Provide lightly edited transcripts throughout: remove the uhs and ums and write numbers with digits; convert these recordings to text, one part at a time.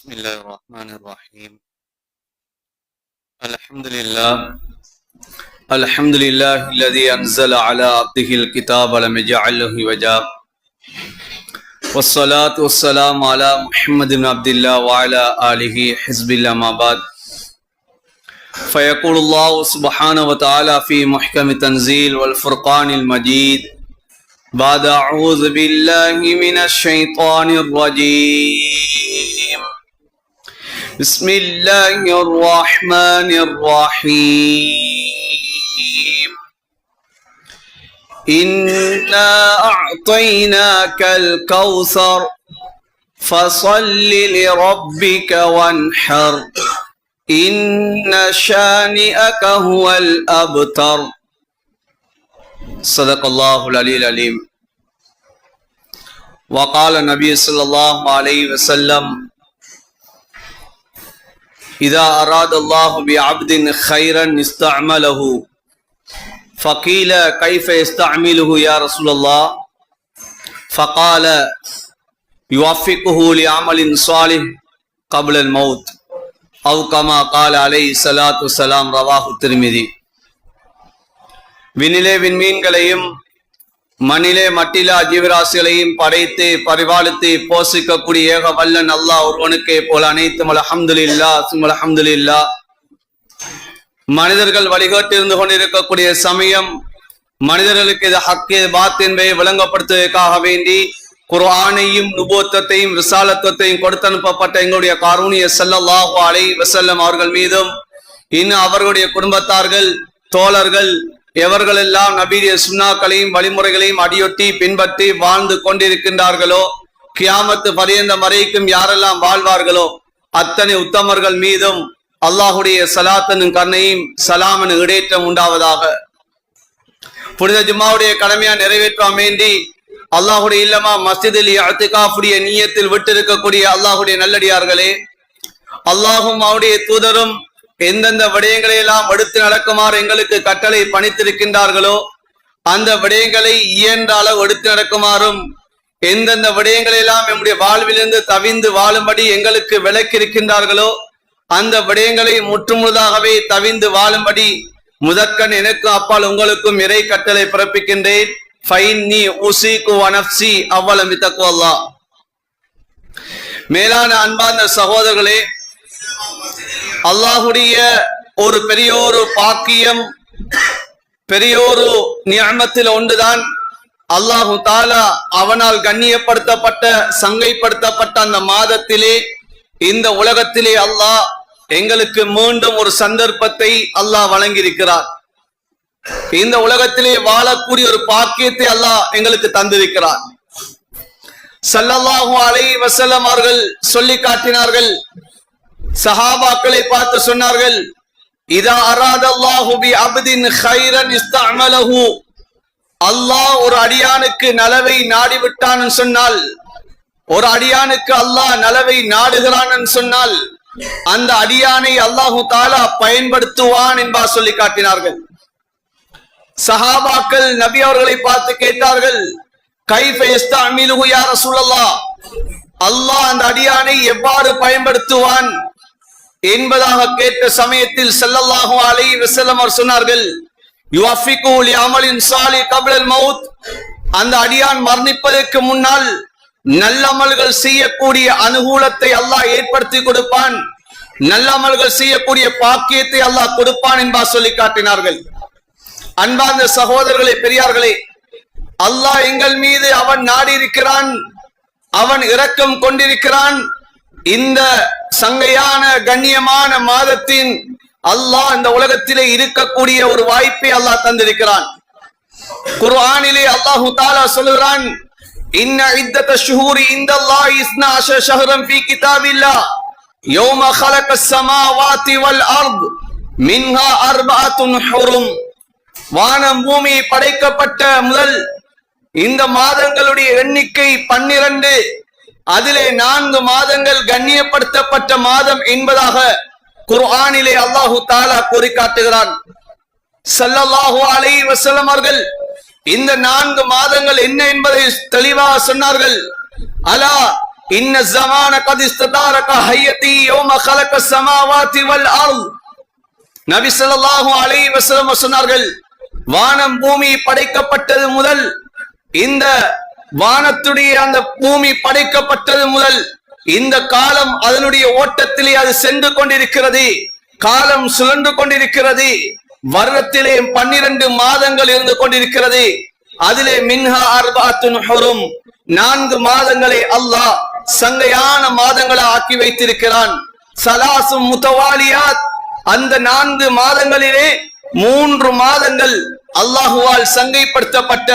بسم الله الرحمن الرحيم. الحمد لله الذي أنزل على عبده الكتاب ولم يجعل له عوجا، والصلاة والسلام على محمد بن عبد الله وعلى آله حزب الله، ما بعد. فيقول الله سبحانه وتعالى في محكم تنزيل والفرقان المجيد بعد أعوذ بالله من الشيطان الرجيم. بسم الله الرحمن الرحيم. إنا أعطيناك الكوثر فصل لربك وانحر إن شانئك هو الأبتر. صدق الله العلي العليم. وقال النبي صلى الله عليه وسلم: إذا أراد الله بعبد خيرا استعمله. فقيل: كيف يستعمله يا رسول الله؟ فقال: يوفقه لعمل صالح قبل الموت، أو كما قال عليه الصلاة والسلام. رواه الترمذي. விண்ணிலே விண்மீன்களையும் மண்ணிலே மட்டிலா ஜீவராசிகளையும் படைத்து பரிபாலித்து போஷிக்கக்கூடிய ஏக வல்லன் அல்லாஹ் ஒருவனுக்கே போல அனைத்தும் அல்ஹம்துலில்லாஹ் சும்ம அல்ஹம்துலில்லாஹ். மனிதர்கள் வழிகாட்டி இருந்து கொண்டிருக்கக்கூடிய சமயம் மனிதர்களுக்கு இது ஹக் இது பாத் என்பதை விளங்கப்படுத்துவதற்காக வேண்டி குர்ஆனையும் நுபுவத்தையும் ரிசாலத்துவத்தையும் கொடுத்து அனுப்பப்பட்ட எங்களுடைய காரூணிய ஸல்லல்லாஹு அலைஹி வஸல்லம் அவர்கள் மீதும் இன்னும் அவர்களுடைய குடும்பத்தார்கள் தோழர்கள் எவர்களெல்லாம் நபியுடைய சுன்னாக்களையும் வழிமுறைகளையும் அடியொட்டி பின்பற்றி வாழ்ந்து கொண்டிருக்கின்றார்களோ, கியாமத்து பரியந்தம் வரைக்கும் யாரெல்லாம் வாழ்வார்களோ அத்தனை உத்தமர்கள் மீதும் அல்லாஹுடைய சலாத்தனும் கருணையும் சலாமனும் இடேற்றம் உண்டாவதாக. புனித ஜும்மாவுடைய கடமையா நிறைவேற்ற வேண்டி அல்லாஹுடைய இல்லமா மஸ்ஜிதில் இஅ்திகாஃபுடைய நியத்தில் விட்டிருக்கக்கூடிய அல்லாஹுடைய நல்லடியார்களே, அல்லாஹும் அவருடைய தூதரும் எந்தெந்த விடயங்களை எல்லாம் எடுத்து நடக்குமாறு எங்களுக்கு கட்டளை பணித்திருக்கின்றார்களோ அந்த விடயங்களை இயன்ற அளவு எடுத்து நடக்குமாறும், எந்தெந்த விடயங்களை எல்லாம் நம்முடைய வாழ்விலிருந்து தவிந்து வாழும்படி எங்களுக்கு விளக்கியிருக்கின்றார்களோ அந்த விடயங்களை முற்றுமுழுதாகவே தவிந்து வாழும்படி முதற்கண் எனக்கும் அப்பால் உங்களுக்கும் இறை கட்டளை பிறப்பிக்கின்றேன். ஃபைன்னி உஸீகு வ நஃப்ஸி அவ்வலம் பித்தக்வல்லாஹ். மேலான அன்பார்ந்த சகோதரர்களே, அல்லாஹுடைய ஒரு பெரியோரு பாக்கியம் பெரியோரு நிஅமத்தில் ஒன்றுதான் அல்லாஹு தாலா அவனால் கண்ணியப்படுத்தப்பட்ட சங்கைப்படுத்தப்பட்ட அந்த மாதத்திலே இந்த உலகத்திலே அல்லாஹ் எங்களுக்கு மீண்டும் ஒரு சந்தர்ப்பத்தை அல்லாஹ் வழங்கியிருக்கிறார். இந்த உலகத்திலே வாழக்கூடிய ஒரு பாக்கியத்தை அல்லாஹ் எங்களுக்கு தந்திருக்கிறார். ஸல்லல்லாஹு அலைஹி வஸல்லம் அவர்கள் சொல்லி காட்டினார்கள், சஹாபாக்களை பார்த்து சொன்னார்கள், இதா அராதல்லாஹு பி அப்தின் கைரன் இஸ்தஅமலஹு. அல்லாஹ் ஒரு அடியானுக்கு நலவை நாடிவிட்டான் சொன்னால், ஒரு அடியானுக்கு அல்லாஹ் நலவை நாடுகிறான் சொன்னால் அந்த அடியானை அல்லாஹு தாலா பயன்படுத்துவான் என்பா சொல்லி காட்டினார்கள். சஹாபாக்கள் நபி அவர்களை பார்த்து கேட்டார்கள், கைஃப யஸ்தஅமிலுஹு யா ரசூலல்லாஹ், அல்லாஹ் அந்த அடியானை எவ்வாறு பயன்படுத்துவான் என்பதாக கேட்ட சமயத்தில் ஸல்லல்லாஹு அலைஹி வஸல்லம் அவர் சொன்னார்கள், யுவஃபிகு லிஅமலின் ஸாலிஹ் கப்லல் மௌத். அந்த அடியான் மரணிப்பதற்கு முன்னால் நல்ல அமல்கள் செய்யக்கூடிய அனுகூலத்தை அல்லாஹ் ஏற்படுத்தி கொடுப்பான், நல்ல அமல்கள் செய்யக்கூடிய பாக்கியத்தை அல்லாஹ் கொடுப்பான் என்பா சொல்லி காட்டினார்கள். அன்பார்ந்த சகோதரர்களே, பெரியார்களே, அல்லாஹ் எங்கள் மீது அவன் நாடி இருக்கிறான், அவன் இரக்கம் கொண்டிருக்கிறான். இந்த சங்கையான கண்ணியமான மாதத்தின் அல்லாஹ் இந்த உலகத்திலே இருக்கக்கூடிய ஒரு வாய்ப்பை அல்லாஹ் தந்திருக்கிறான். குர்ஆனிலே அல்லாஹு தஆலா சொல்கிறான், இன்ன இத்தத ஷுஹூரி இந்தல்லாஹி 12 ஷஹ்ரன் ஃபீ கிதாபில்லாஹ் யௌம ஹலகஸ் ஸமாவாதி வல் அர்த் மின்ஹா அர்பஅத்துன் ஹுரும். வானம் பூமி படைக்கப்பட்ட முதல் இந்த மாதங்களுடைய எண்ணிக்கை 12, அதிலே 4 மாதங்கள் கண்ணியப்படுத்தப்பட்ட மாதம் என்பதாக குர்ஆனிலே அல்லாஹு தஆலா கூறி காட்டுகிறான். ஸல்லல்லாஹு அலைஹி வஸல்லம் அவர்கள் இந்த 4 மாதங்கள் என்ன என்பதை தெளிவாக சொன்னார்கள். அலா இன்ன ஸமான கத் இஸ்ததாரக ஹய்யதி யௌம கலகஸ் ஸமாவாதி வல் அர்த். நபி ஸல்லல்லாஹு அலைஹி வஸல்லம் சொன்னார்கள், வானம் பூமி படைக்கப்பட்டது முதல், இந்த வானத்துடைய அந்த பூமி படைக்கப்பட்டது முதல் இந்த காலம் அதனுடைய ஓட்டத்திலே அது சென்று கொண்டிருக்கிறது. காலம் சுழன்று கொண்டிருக்கிறது. வருடத்திலே 12 மாதங்கள் இருந்து கொண்டிருக்கிறது. அதிலே மின்ஹா அர்பாத்துன் ஹுரும், 4 மாதங்களை அல்லாஹ் சங்கையான மாதங்களை ஆக்கி வைத்திருக்கிறான். சலாசும் முத்தவாலியாத், அந்த 4 மாதங்களிலே 3 மாதங்கள் அல்லாஹுவால் சங்கைப்படுத்தப்பட்ட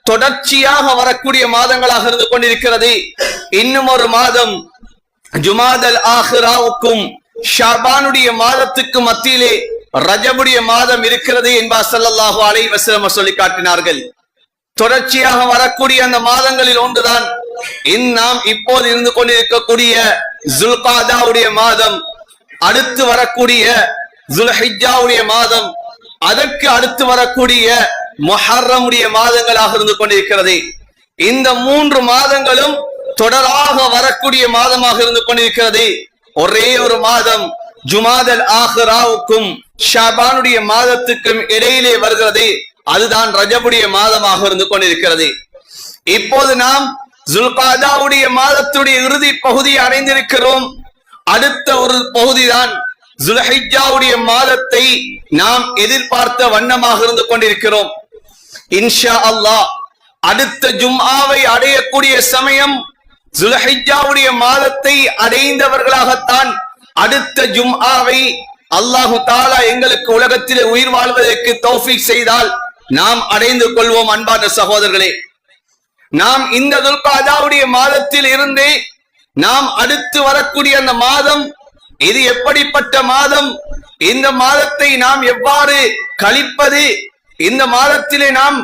தொடர்ச்சியாக வரக்கூடிய மாதங்களாக இருந்து கொண்டிருக்கிறது. இன்னும் ஒரு மாதம் ஜுமாதல் ஆஹிராவுக்கும் ஷாபானுடைய மாதத்துக்கு மத்தியிலே ரஜபுடைய மாதம் இருக்கிறது என்பார் ஸல்லல்லாஹு அலைஹி வஸல்லம் சொல்லி காட்டினார்கள். தொடர்ச்சியாக வரக்கூடிய அந்த மாதங்களில் ஒன்றுதான் நாம் இப்போது இருந்து கொண்டிருக்கக்கூடிய ஜுல்காதாவுடைய மாதம், அடுத்து வரக்கூடிய ஜுல்ஹிஜ்ஜாவுடைய மாதம், அதற்கு அடுத்து வரக்கூடிய முஹர்ரமுடைய மாதங்களாக இருந்து கொண்டிருக்கிறது. இந்த 3 மாதங்களும் தொடராக வரக்கூடிய மாதமாக இருந்து கொண்டிருக்கிறது. ஒரே ஒரு மாதம் ஜுமாதல் ஆஹிராவுக்கும் ஷாபானுடைய மாதத்துக்கும் இடையிலே வருகிறது. அதுதான் ரஜபுடைய மாதமாக இருந்து கொண்டிருக்கிறது. இப்போது நாம் ஜுல்காதாவுடைய மாதத்துடைய இறுதி பகுதியை அடைந்திருக்கிறோம். அடுத்த ஒரு பகுதிதான் ஜுல்ஹிஜ்ஜாவுடைய மாதத்தை நாம் எதிர்பார்த்த வண்ணமாக இருந்து கொண்டிருக்கிறோம். இன்ஷா அல்லாஹ் அடுத்த ஜும்ஆவை அடையக்கூடிய சமயம் ஜுல்ஹிஜ்ஜாவுடைய மாதத்தை அடைந்தவர்களாகத்தான் அடுத்த ஜும்ஆவை அல்லாஹு தஆலா எங்களுக்கு உலகத்திலே உயிர் வாழ்வதற்கு தௌஃபீக் செய்தால் நாம் அடைந்து கொள்வோம். அன்பான சகோதரர்களே, நாம் இந்த துல்காதாவுடைய மாதத்தில் இருந்தே நாம் அடுத்து வரக்கூடிய அந்த மாதம் இது எப்படிப்பட்ட மாதம், இந்த மாதத்தை நாம் எவ்வாறு கழிப்பது, இந்த மாதத்திலே நாம்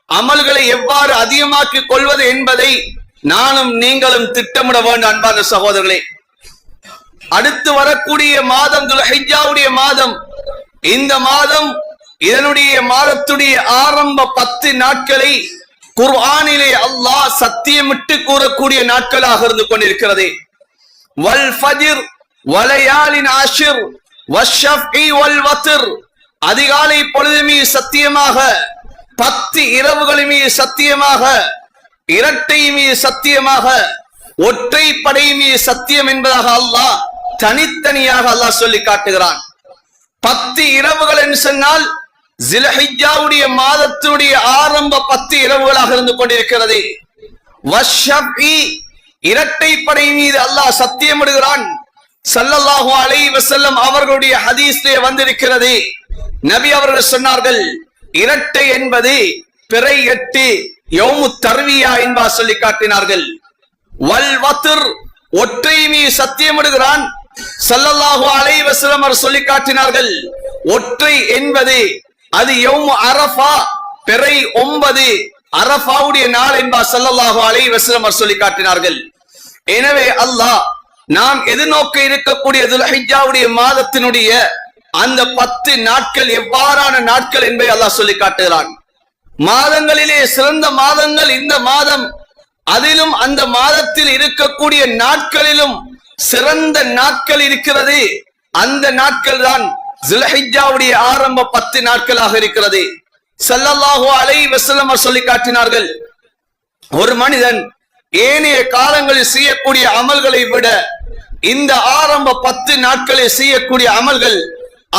அமல்களை எவ்வாறு அதிகமாக்கிக் கொள்வது என்பதை நானும் நீங்களும் திட்டமிட வேண்டும். அன்பான சகோதரர்களே, அடுத்து வரக்கூடிய மாதம் துல்ஹிஜ்ஜாவுடைய மாதம். இந்த மாதம் இதனுடைய மாதத்துடைய ஆரம்ப 10 நாட்களை குர்ஆனிலே அல்லாஹ் சத்தியமிட்டு கூறக்கூடிய நாட்களாக இருந்து கொண்டிருக்கிறது. வல் ஃபஜ்ர் வலயாலின் ஆஷிர் வஷ்ஷஃபி வல் வத்ர், அதிகாலை பொழுது மீது சத்தியமாக, 10 இரவுகள் மீது சத்தியமாக, இரட்டை மீது சத்தியமாக, ஒற்றை படை மீது சத்தியம் என்பதாக அல்லாஹ் தனித்தனியாக அல்லாஹ் சொல்லி காட்டுகிறான். 10 இரவுகள் என்று சொன்னால் ஜில்ஹிஜ்ஜாவுடைய மாதத்துடைய ஆரம்ப 10 இரவுகளாக இருந்து கொண்டிருக்கிறது. வஷ்ஷஃபி, இரட்டை படை மீது அல்லாஹ் சத்தியமிடுகிறான். ஸல்லல்லாஹு அலைஹி வஸல்லம் அவர்களுடைய ஹதீஸிலே வந்திருக்கிறது. நபி அவர்கள் சொன்னார்கள், இரட்டை என்பது பிறை 8 யௌமு தர்வியா என்பா சொல்லி காட்டினார்கள். வல் வத்ர், ஒற்றை மீது சத்தியமிடுகிறான். ஸல்லல்லாஹு அலைஹி வஸல்லம் அவர் சொல்லி காட்டினார்கள், ஒற்றை என்பது அது யௌமு அரஃபா, பிறை 9 அரஃபாவுடைய நாள் என்பா ஸல்லல்லாஹு அலைஹி வஸல்லம் அவர் சொல்லி காட்டினார்கள். எனவே அல்லாஹ் நாம் எதிர்நோக்க இருக்கக்கூடிய துல்ஹிஜ்ஜாவுடைய மாதத்தினுடைய அந்த 10 நாட்கள் எவ்வாறான நாட்கள் என்பதை அல்லாஹ் சொல்லி காட்டுகிறான். மாதங்களிலே சிறந்த மாதங்கள் இந்த மாதம். அதிலும் அந்த மாதத்தில் இருக்கக்கூடிய நாட்களிலும் சிறந்த நாட்கள் இருக்கிறது. அந்த நாட்கள் தான் ஜுல்ஹிஜ்ஜாவுடைய ஆரம்ப 10 நாட்களாக இருக்கிறது. ஸல்லல்லாஹு அலைஹி வஸல்லம் சொல்லி காட்டினார்கள், ஒரு மனிதன் ஏனைய காலங்களில் செய்யக்கூடிய அமல்களை விட இந்த ஆரம்ப 10 நாட்களில் செய்யக்கூடிய அமல்கள்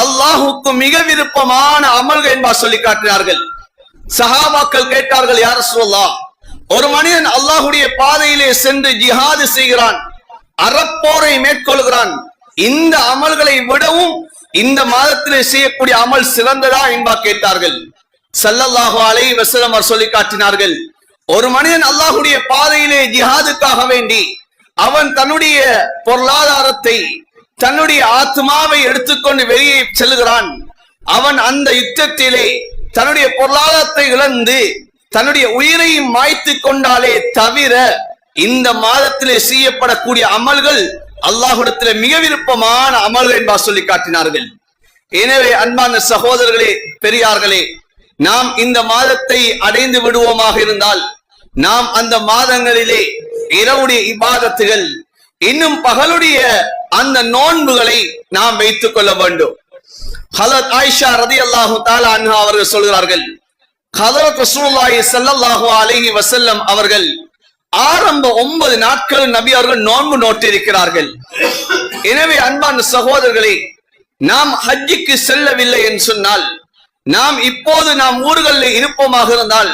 அல்லாஹுக்கு மிக விருப்பமான அமல்கள் என்பா சொல்லி காட்டினார்கள். சஹாபாக்கள் கேட்டார்கள், யா ரசூலல்லாஹ், ஒரு மனிதன் அல்லாஹுடைய பாதையிலே சென்று ஜிஹாது செய்கிறான், அறப்போரை மேற்கொள்கிறான், இந்த அமல்களை விடவும் இந்த மாதத்திலே செய்யக்கூடிய அமல் சிறந்ததா என்பா கேட்டார்கள். ஸல்லல்லாஹு அலைஹி வஸல்லம் சொல்லி காட்டினார்கள், ஒரு மனிதன் அல்லாஹுடைய பாதையிலே ஜிஹாதுக்காக வேண்டி அவன் தன்னுடைய பொருளாதாரத்தை, தன்னுடைய ஆத்மாவை எடுத்துக்கொண்டு வெளியே செல்கிறான். அவன் அந்த யுத்தத்திலே தன்னுடைய பொருளாதாரத்தை இழந்து தன்னுடைய உயிரையும் மாய்த்து கொண்டாலே தவிர இந்த மாதத்திலே செய்யப்படக்கூடிய அமல்கள் அல்லாஹ்விடத்திலே மிக விருப்பமான அமல்கள் என்பா சொல்லி காட்டினார்கள். எனவே அன்பான சகோதரர்களே, பெரியார்களே, நாம் இந்த மாதத்தை அடைந்து விடுவோமாக இருந்தால் நாம் அந்த மாதங்களிலே இரவுடைய இபாதத்துகள், இன்னும் பகலுடைய அந்த நோன்புகளை நாம் வைத்துக் கொள்ள வேண்டும். ஹஜ்ரத் ஆயிஷா ரலியல்லாஹு தஆலா அன்ஹா அவர்கள் சொல்கிறார்கள், ஹஜ்ரத் ரசூலுல்லாஹி ஸல்லல்லாஹு அலைஹி வஸல்லம் அவர்கள் ஆரம்ப 9 நாட்கள் நபி அவர்கள் நோன்பு நோட்டிருக்கிறார்கள். எனவே அன்பான சகோதரர்களே, நாம் ஹஜ்ஜுக்கு செல்லவில்லை என்று சொன்னால், நாம் இப்போது நாம் ஊர்களில் இருப்போமாக இருந்தால்,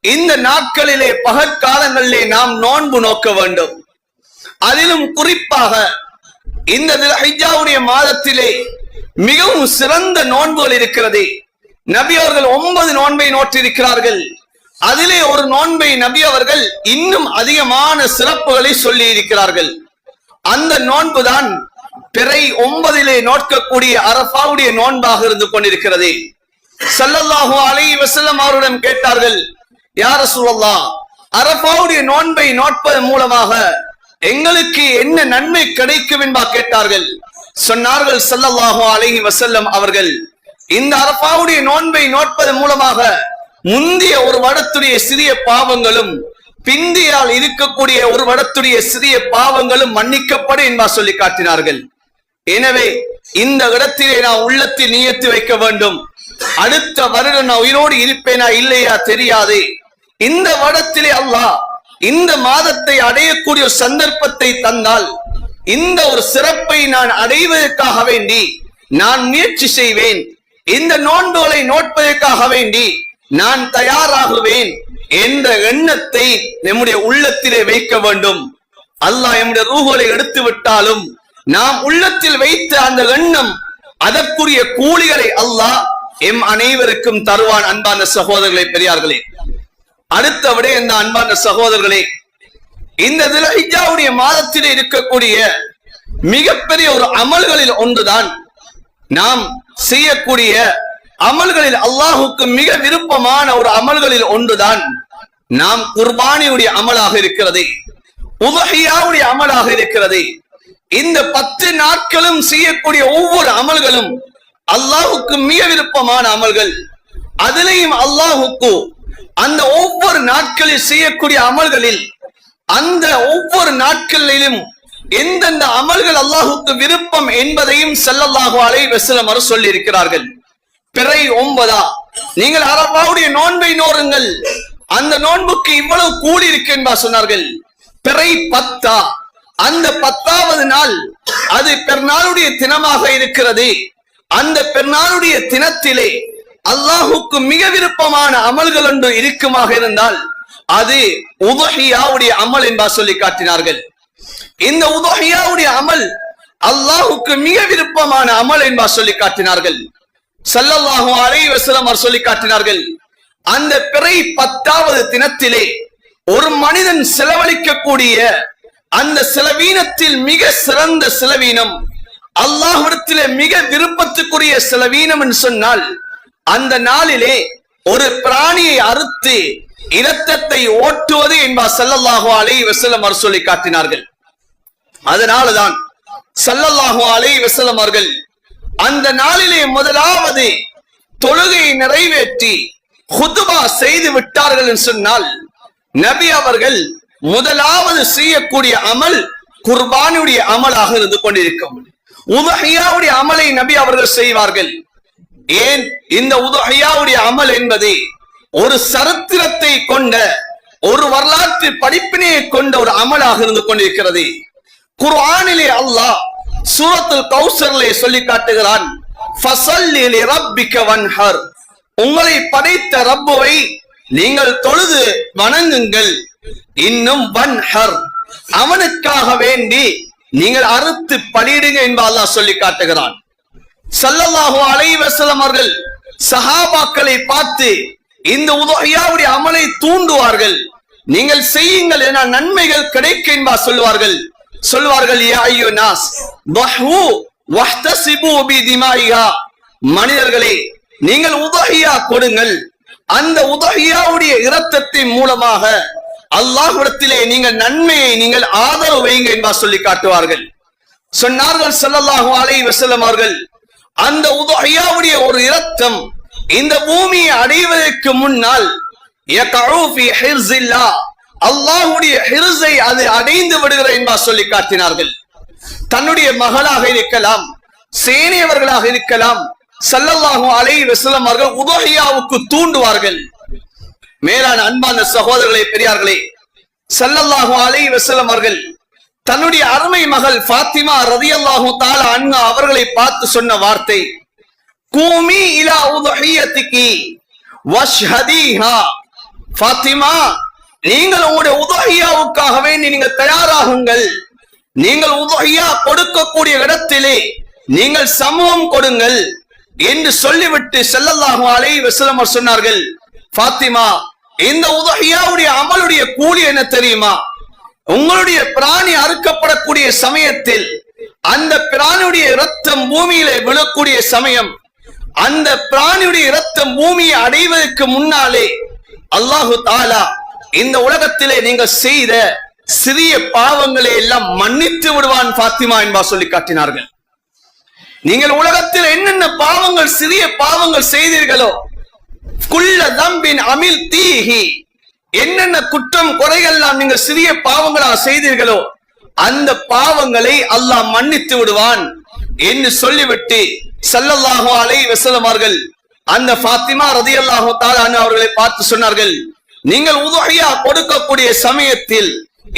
இந்த நாட்களிலே பகற்காலங்களிலே நாம் நோன்பு நோக்க வேண்டும். அதிலும் குறிப்பாக இந்த தில்ஹிஜ்ஜாவுடைய மாதத்திலே மிகவும் சிறந்த நோன்புகள் இருக்கிறது. நபி அவர்கள் 9 நோன்பை நோற்றிருக்கிறார்கள். அதிலே ஒரு நோன்பை நபி அவர்கள் இன்னும் அதிகமான சிறப்புகளை சொல்லி இருக்கிறார்கள். அந்த நோன்புதான் பிறை 9 நோட்கக்கூடிய அரஃபாவுடைய நோன்பாக இருந்து கொண்டிருக்கிறது. ஸல்லல்லாஹு அலைஹி வஸல்லம் அவரிடம் கேட்டார்கள், யா ரசூலல்லாஹ், அரஃபாவுடைய நோன்பை நோட்பதன் மூலமாக எங்களுக்கு என்ன நன்மை கிடைக்கும் என்பா கேட்டார்கள். சொன்னார்கள் ஸல்லல்லாஹு அலைஹி வஸல்லம் அவர்கள், இந்த அரஃபாவுடைய நோன்பை நோட்பதன் மூலமாக முந்திய ஒரு வருடத்துடைய சிறிய பாவங்களும் பிந்தியால் இருக்கக்கூடிய ஒரு வருடத்துடைய சிறிய பாவங்களும் மன்னிக்கப்படும் என்பா சொல்லி காட்டினார்கள். எனவே இந்த இடத்திலே நான் உள்ளத்தில் நியத்து வைக்க வேண்டும், அடுத்த வருடம் நான் உயிரோடு இருப்பேனா இல்லையா தெரியாது. இந்த வருடத்திலே அல்லாஹ் இந்த மாதத்தை அடையக்கூடிய சந்தர்ப்பத்தை தந்தால், இந்த ஒரு சிறப்பை நான் அடைவதற்காக வேண்டி நான் முயற்சி செய்வேன், இந்த நோன்புகளை நோட்பதற்காக வேண்டி நான் தயாராகுவேன் என்ற எண்ணத்தை நம்முடைய உள்ளத்திலே வைக்க வேண்டும். அல்லாஹ் நம்முடைய ரூஹ்களை எடுத்து விட்டாலும் நாம் உள்ளத்தில் வைத்த அந்த எண்ணம், அதற்குரிய கூலிகளை அல்லாஹ் எம் அனைவருக்கும் தருவான். அன்பான சகோதரர்களே, பெரியார்களே, அடுத்த விடயம் இந்த அன்பான சகோதரர்களே, இந்த தில்ஹிஜ்ஜாவுடைய மாதத்திலே இருக்கக்கூடிய மிகப்பெரிய ஒரு அமல்களில் ஒன்றுதான், நாம் செய்யக்கூடிய அமல்களில் அல்லாஹுக்கு மிக விருப்பமான ஒரு அமல்களில் ஒன்றுதான் நாம் குர்பானியுடைய அமலாக இருக்கிறது, உதஹியாவுடைய அமலாக இருக்கிறது. இந்த 10 நாட்களும் செய்யக்கூடிய ஒவ்வொரு அமல்களும் அல்லாஹுக்கு மிக விருப்பமான அமல்கள். அதிலேயும் அல்லாஹுக்கு அந்த ஒவ்வொரு நாட்களில் செய்யக்கூடிய அமல்களில், அந்த ஒவ்வொரு நாட்களிலும் எந்தெந்த அமல்கள் அல்லாஹுக்கு விருப்பம் என்பதையும் ஸல்லல்லாஹு அலைஹி வஸல்லம் அவர்கள் சொல்லி இருக்கிறார்கள். பிறை 9 நீங்கள் அரஃபாவுடைய நோன்பை நோருங்கள், அந்த நோன்புக்கு இவ்வளவு கூலி இருக்கு என்பா சொன்னார்கள். பிறை 10 அந்த 10வது நாள் அது பெருநாளுடைய தினமாக இருக்கிறது. அந்த பெருநாளுடைய தினத்திலே அல்லாஹுக்கு மிக விருப்பமான அமல்கள் ஒன்று இருக்குமாக இருந்தால் அது உதுஹியாவுடைய அமல் என்பா சொல்லி காட்டினார்கள். இந்த உதுஹியாவுடைய அமல் அல்லாஹுக்கு மிக விருப்பமான அமல் என்பா சொல்லி காட்டினார்கள். ஸல்லல்லாஹு அலைஹி வஸல்லம் அவர் சொல்லி காட்டினார்கள், அந்த பிறை 10வது தினத்திலே ஒரு மனிதன் செலவழிக்கக்கூடிய அந்த செலவீனத்தில் மிக சிறந்த செலவீனம், அல்லாஹ்விடத்திலே மிக விருப்பத்துக்குரிய செலவீனம் என்று சொன்னால், அந்த நாளிலே ஒரு பிராணியை அறுத்து இரத்தத்தை ஓட்டுவது என்பார் ஸல்லல்லாஹு அலைஹி வஸல்லம் அவர் சொல்லி காட்டினார்கள். அதனாலதான் ஸல்லல்லாஹு அலைஹி வஸல்லம் அவர்கள் அந்த நாளிலே முதலாவது தொழுகையை நிறைவேற்றி குதுபா செய்து விட்டார்கள் என்று சொன்னால், நபி அவர்கள் முதலாவது செய்யக்கூடிய அமல் குர்பானுடைய அமலாக இருந்து கொண்டிருக்கும். உதுஹியாவுடைய அமலை நபி அவர்கள் செய்வார்கள். ஏன் இந்த உதுஹியாவுடைய அமல் என்பது ஒரு சரித்திரத்தை கொண்ட, ஒரு வரலாற்று படிப்பினையை கொண்ட ஒரு அமலாக இருந்து கொண்டிருக்கிறது. குர்ஆனிலே அல்லாஹ் சூரத்துல் கௌசர்லே சொல்லி காட்டுகிறான், ஃபஸல்லி லிரப்பிக வன்ஹர், உங்களை படைத்த ரப்புவை நீங்கள் தொழுது வணங்குங்கள். இன்னும் வன்ஹர், அவனுக்காக வேண்டி நீங்கள் அறுத்து பலியிடுங்க என்று அல்லாஹ் சொல்லி காட்டுகிறான். ஸல்லல்லாஹு அலைஹி வஸல்லம் அவர்கள் சஹாபாக்களை பார்த்து இந்த உதுஹியாவுடைய அமலை தூண்டுவார்கள். நீங்கள் செய்யுங்கள் என நன்மைகள் கிடைக்கும் என்பா சொல்வார்கள். யா அய்யுன்னாஸ் தஹு வஹ்தஸிபு பிதிமாயிஹா, மனிதர்களே நீங்கள் உதுஹியா கொடுங்கள், அந்த உதுஹியாவுடைய இரத்தத்தின் மூலமாக அல்லாஹ்விடத்திலே நீங்கள் நன்மையை நீங்கள் ஆதரவு வைங்க என்பா சொல்லி காட்டுவார்கள். சொன்னார்கள் ஸல்லல்லாஹு அலைஹி வஸல்லம் அவர்கள், அந்த உதுஹியாவுடைய ஒரு இரத்தம் இந்த பூமியை அடைவதற்கு முன்னால் யகஉ ஃபீ ஹிர்ஸில்லாஹ், அல்லாஹ்வுடைய ஹிர்ஸை அது அடைந்து விடுகிற என்பா சொல்லி காட்டினார்கள். தன்னுடைய மகளாக இருக்கலாம், சேனையவர்களாக இருக்கலாம், ஸல்லல்லாஹு அலைஹி வஸல்லம் அவர்கள் உதுஹியாவுக்கு தூண்டுவார்கள். மேலான அன்பான சகோதரர்களே, பெரியார்களே, ஸல்லல்லாஹு அலைஹி வஸல்லம் அவர்கள் தன்னுடைய அருமை மகள் ஃபாத்திமா ரலியல்லாஹு தஆலா அன்ஹா அவர்களை பார்த்து சொன்ன வார்த்தை, கூமி இலா உதுஹியத்திகி வஷ்ஹதீஹா. ஃபாத்திமா, நீங்கள் உங்களுடைய உதுஹியாவுக்காகவே நீங்கள் தயாராகுங்கள். நீங்கள் உதுஹியா கொடுக்கக்கூடிய இடத்திலே நீங்கள் சமூகம் கொடுங்கள் என்று சொல்லிவிட்டு ஸல்லல்லாஹு அலைஹி வஸல்லம் சொன்னார்கள், ஃபாத்திமா, இந்த உதுஹியாவுடைய அமலுடைய கூலி என்ன தெரியுமா? உங்களுடைய பிராணி அறுக்கப்படக்கூடிய சமயத்தில் அந்த பிராணியுடைய இரத்தம் பூமியிலே விழக்கூடிய சமயம், அந்த பிராணியுடைய இரத்தம் பூமியை அடைவதற்கு முன்னாலே அல்லாஹு தஆலா இந்த உலகத்திலே நீங்கள் செய்த சிறிய பாவங்களை எல்லாம் மன்னித்து விடுவான் ஃபாத்திமா என்பா சொல்லி காட்டினார்கள். நீங்கள் உலகத்தில் என்னென்ன பாவங்கள், சிறிய பாவங்கள் செய்தீர்களோ, குல்ல தம்பின் அமில் தீஹி, என்னென்ன குற்றம் குறைகள் நீங்கள் சிறிய பாவங்களாக செய்தீர்களோ அந்த பாவங்களை அல்லாஹ் மன்னித்து விடுவான் என்று சொல்லிவிட்டு ஸல்லல்லாஹு அலைஹி வஸல்லம் அவர்கள் அந்த ஃபாத்திமா ரலியல்லாஹு தஆலா அன்ஹா அவர்களை பார்த்து சொன்னார்கள், நீங்கள் உதுஹியா கொடுக்கக்கூடிய சமயத்தில்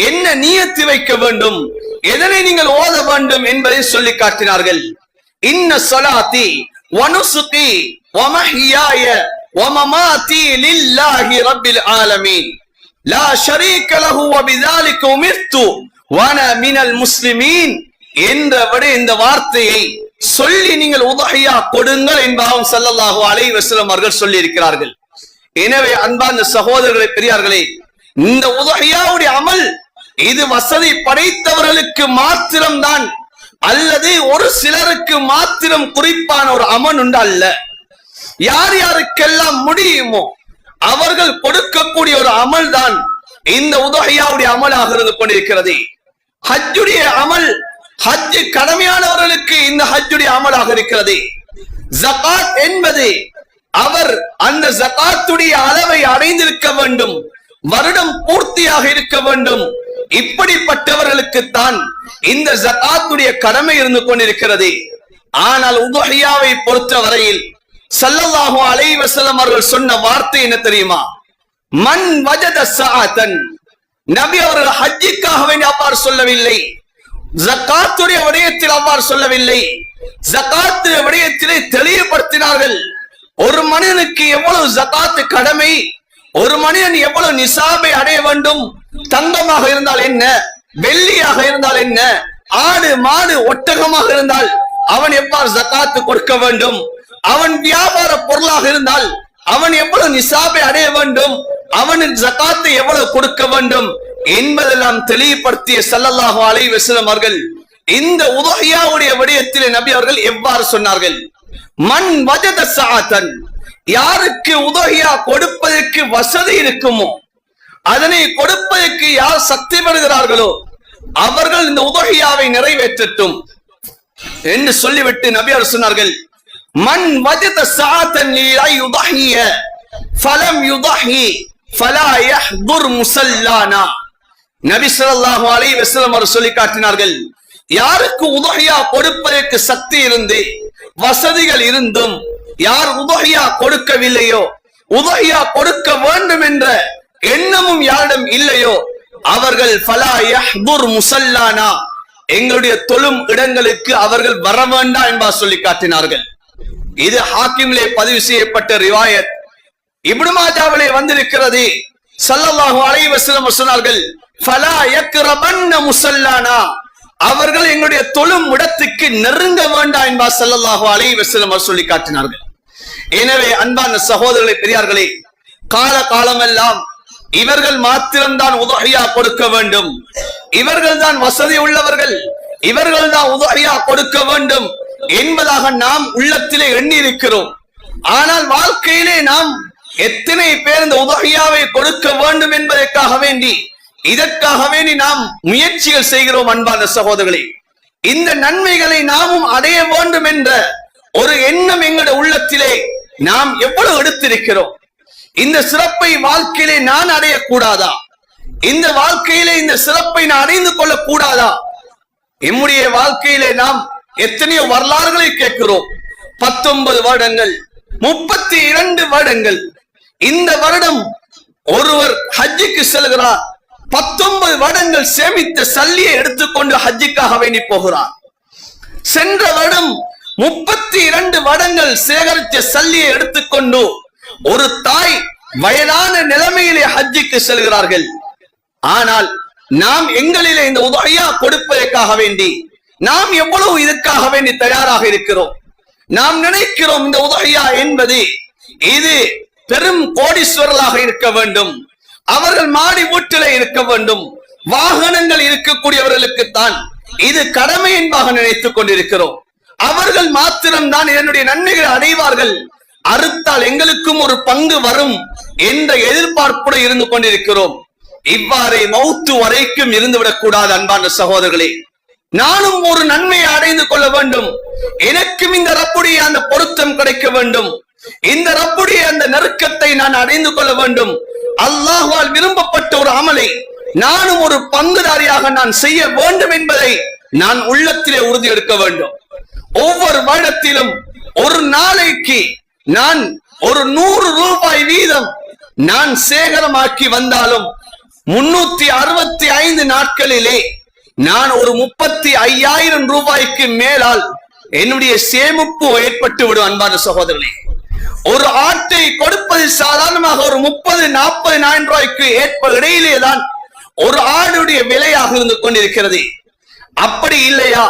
என்ன நியத்து வைக்க வேண்டும், எதனை நீங்கள் ஓத வேண்டும் என்பதை சொல்லி காட்டினார்கள். இன்ன ஸலாத்தி வ நுஸுகி வ மஹ்யாய வ மமாத்தி லில்லாஹி ரப்பில் ஆலமீன் லா ஷரீக லஹு வ பிதாலிக உமிர்து வ அனா மினல் முஸ்லிமீன் என்றபடி இந்த வார்த்தையை சொல்லி நீங்கள் உதுஹியா கொடுங்கள் என்பாவும் ஸல்லல்லாஹு அலைஹி வஸல்லம் அவர்கள் சொல்லி இருக்கிறார்கள். எனவே அன்பான சகோதரர்களே, பெரியார்களே, இந்த உதுஹியாவுடைய அமல் இது வசதி படைத்தவர்களுக்கு மாத்திரம்தான், அல்லது ஒரு சிலருக்கு மாத்திரம் குறிப்பான ஒரு அமல் உண்டு அல்ல. யார் யாருக்கெல்லாம் முடியுமோ அவர்கள் கொடுக்கக்கூடிய ஒரு அமல் தான் இந்த உதுஹியாவுடைய அமலாக இருந்து கொண்டிருக்கிறது. ஹஜ்ஜுடைய அமல், ஹஜ் கடமையானவர்களுக்கு இந்த ஹஜ்ஜுடைய அமலாக இருக்கிறது. ஜகாத் என்பது அவர் அந்த ஜகாத்துடைய அளவை அடைந்திருக்க வேண்டும், வருடம் பூர்த்தியாக இருக்க வேண்டும். இப்படிப்பட்டவர்களுக்கு தான் இந்த ஜகாத்துடைய கடமை இருந்து கொண்டிருக்கிறது. ஆனால் உதுஹியாவை பொறுத்த வரையில் ஸல்லல்லாஹு அலைஹி வஸல்லம் அவர்கள் சொன்ன வார்த்தை என்ன தெரியுமா? மன் வஜத ஸஆதன். நபி அவர்கள் ஹஜ்ஜுக்காக வேண்டி அவ்வாறு சொல்லவில்லை, ஜகாத்துடைய விடயத்தில் அவ்வாறு சொல்லவில்லை. ஜகாத்துடைய விடயத்திலே தெளிவுபடுத்தினார்கள். ஒரு மனிதனுக்கு எவ்வளவு ஜகாத்து கடமை, ஒரு மனிதன் எவ்வளவு நிசாபை அடைய வேண்டும், தங்கமாக இருந்தால் என்ன, வெள்ளியாக இருந்தால் என்ன, ஆடு மாடு ஒட்டகமாக இருந்தால் அவன் எவ்வாறு ஜகாத்து கொடுக்க வேண்டும், அவன் வியாபார பொருளாக இருந்தால் அவன் எவ்வளவு நிசாபை அடைய வேண்டும், அவனின் ஜகாத்தை எவ்வளவு கொடுக்க வேண்டும் என்பதெல்லாம் தெளிவுபடுத்திய ஸல்லல்லாஹு அலைஹி வஸல்லம் அவர்கள் இந்த உதுஹியாவுடைய விடயத்திலே நபி அவர்கள் எவ்வாறு சொன்னார்கள்? மன் வஜத ஸஆதன், யாருக்கு உதுஹியா கொடுப்பதற்கு வசதி இருக்குமோ, அதனை கொடுப்பதற்கு யார் சக்தி பெறுகிறார்களோ அவர்கள் இந்த உதுஹியாவை நிறைவேற்றட்டும் என்று சொல்லிவிட்டு நபி அவர்கள் சொன்னார்கள், மன் வஜத ஸஆதன் லா யுضஹிய ஃபலம் யுضஹி ஃபலா யஹ்துர் முஸல்லானா. நபி ஸல்லல்லாஹு அலைஹி வஸல்லம் அவர்கள் சொல்லி காட்டினார்கள், யாருக்கு உதுஹியா கொடுப்பதற்கு சக்தி இருந்து வசதிகள் இருந்தும் யார் உதுஹியா கொடுக்கவில்லையோ, உதுஹியா கொடுக்க வேண்டும் என்ற எண்ணமும் யாரிடம் இல்லையோ, அவர்கள் ஃபலா யஹ்துர் முஸல்லானா, எங்களுடைய தொழும் இடங்களுக்கு அவர்கள் வர வேண்டாம் என்பா சொல்லி காட்டினார்கள். இது ஹாக்கிமிலே பதிவு செய்யப்பட்ட ரிவாயத், இப்னு மாஜாவிலே வந்திருக்கிறது. ஸல்லல்லாஹு அலைஹி வஸல்லம் சொன்னார்கள், ஃபலா யக்ரபன்ன முஸல்லானா, அவர்கள் எங்களுடைய தொழும் இடத்துக்கு நெருங்க வேண்டாம் என்பா ஸல்லல்லாஹு அலைஹி வஸல்லம் சொல்லி காட்டினார்கள். எனவே அன்பான சகோதரர்களே, பெரியார்களே, கால காலமெல்லாம் இவர்கள் மாத்திரம்தான் உதுஹியா கொடுக்க வேண்டும், இவர்கள் தான் வசதி உள்ளவர்கள், இவர்கள் தான் உதுஹியா கொடுக்க வேண்டும் என்பதாக நாம் உள்ளத்திலே எண்ணி இருக்கிறோம். ஆனால் வாழ்க்கையிலே நாம் எத்தனை பேர் இந்த உதுஹியாவை கொடுக்க வேண்டும் என்பதற்காக வேண்டி, இதற்காக வேண்டி நாம் முயற்சிகள் செய்கிறோம். அன்பான சகோதரர்களே, இந்த நன்மைகளை நாமும் அடைய வேண்டும் என்ற ஒரு எண்ணம் எங்களுடைய உள்ளத்திலே நாம் எவ்வளவு எடுத்திருக்கிறோம்? இந்த சிறப்பை வாழ்க்கையிலே நான் அடையக்கூடாதா? இந்த வாழ்க்கையிலே இந்த சிறப்பை நான் அடைந்து கொள்ள கூடாதா? நம்முடைய வாழ்க்கையிலே நாம் எத்தனையோ வரலாறுகளை கேட்கிறோம். 19 வருடங்கள், 32 வருடங்கள். இந்த வருடம் ஒருவர் ஹஜ்ஜுக்கு செல்கிறார். 19 வருடங்கள் சேமித்த சல்லியை எடுத்துக்கொண்டு ஹஜ்ஜுக்காக வேண்டி போகிறார். சென்ற வருடம் 32 வருடங்கள் சேகரித்த சல்லியை எடுத்துக்கொண்டு ஒரு தாய் வயதான நிலைமையிலே ஹஜ்ஜுக்கு செல்கிறார்கள். ஆனால் நாம் எங்களிலே இந்த உதவியா கொடுப்பதற்காக வேண்டி நாம் எவ்வளவு இதற்காக வேண்டி தயாராக இருக்கிறோம்? நாம் நினைக்கிறோம் இந்த உதவியா என்பது இது பெரும் கோடீஸ்வரர்களாக இருக்க வேண்டும், அவர்கள் மாடி வீட்டிலே இருக்க வேண்டும், வாகனங்கள் இருக்கக்கூடியவர்களுக்குத்தான் இது கடமை என்பதாக நினைத்துக் கொண்டிருக்கிறோம். அவர்கள் மாத்திரம்தான் இதனுடைய நன்மைகளை அடைவார்கள், அறுத்தால் எங்களுக்கும் ஒரு பங்கு வரும் என்ற எதிர்பார்ப்புடன் இருந்து கொண்டிருக்கிறோம். இவ்வாறே மௌத்து வரைக்கும் இருந்துவிடக் கூடாது. அன்பான சகோதரர்களே, நானும் ஒரு நன்மையை அடைந்து கொள்ள வேண்டும், எனக்கும் இந்த ரப்புடைய அந்த பொருத்தம் கிடைக்க வேண்டும், இந்த ரப்புடைய அந்த நெருக்கத்தை நான் அடைந்து கொள்ள வேண்டும். அல்லாஹ்வால் விரும்பப்பட்ட ஒரு அமலை நானும் ஒரு பங்குதாரியாக நான் செய்ய வேண்டும் என்பதை நான் உள்ளத்திலே உறுதி எடுக்க வேண்டும். ஒவ்வொரு வருடத்திலும் ஒரு நாளைக்கு நான் ஒரு 100 ரூபாய் வீதம் நான் சேகரமாக்கி வந்தாலும் 365 நாட்களிலே நான் ஒரு 35,000 ரூபாய்க்கு மேலால் என்னுடைய சேமிப்பு ஏற்பட்டு விடும். அன்பான சகோதரர்களே, ஒரு ஆட்டை கொடுப்பது சாதாரணமாக ஒரு 30-40 ரூபாய்க்கு இடையிலேதான் ஒரு ஆடுடைய விலையாக இருந்து கொண்டிருக்கிறது. அப்படி இல்லையா,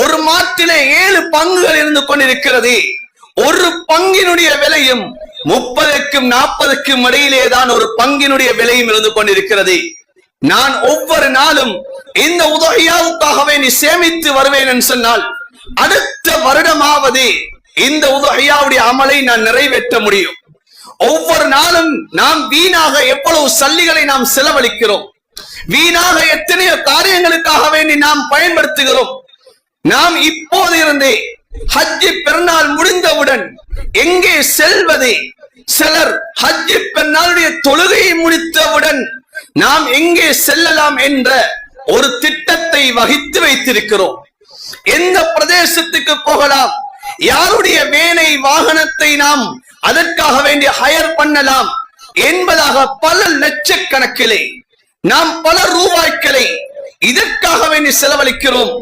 ஒரு மாட்டிலே 7 பங்குகள் இருந்து கொண்டிருக்கிறது. ஒரு பங்கினுடைய விலையும் 30க்கும் 40க்கும் இடையிலேதான் ஒரு பங்கினுடைய விலையும் இருந்து கொண்டிருக்கிறது. நான் ஒவ்வொரு நாளும் இந்த உதவியாவுக்காகவே நீ சேமித்து வருவேன் என்று சொன்னால் அடுத்த வருடமாவது இந்த உதவியாவுடைய அமலை நான் நிறைவேற்ற முடியும். ஒவ்வொரு நாளும் நாம் வீணாக எவ்வளவு சல்லிகளை நாம் செலவழிக்கிறோம், வீணாக எத்தனையோ காரியங்களுக்காக வேண்டி நாம் பயன்படுத்துகிறோம். நாம் இப்போது இருந்தே ஹஜ்ஜி பெருநாள் முடிந்தவுடன் எங்கே செல்வது? சிலர் ஹஜ்ஜி பெருநாளுடைய தொழுகையை முடித்தவுடன் நாம் எங்கே செல்லலாம் என்ற ஒரு திட்டத்தை வகித்து வைத்திருக்கிறோம். எந்த பிரதேசத்துக்கு போகலாம், யாருடைய வேனை வாகனத்தை நாம் அதற்காக வேண்டிய ஹயர் பண்ணலாம் என்பதாக பல லட்சக்கணக்கிலே நாம் பல ரூபாய்களை இதற்காக வேண்டி செலவழிக்கிறோம்.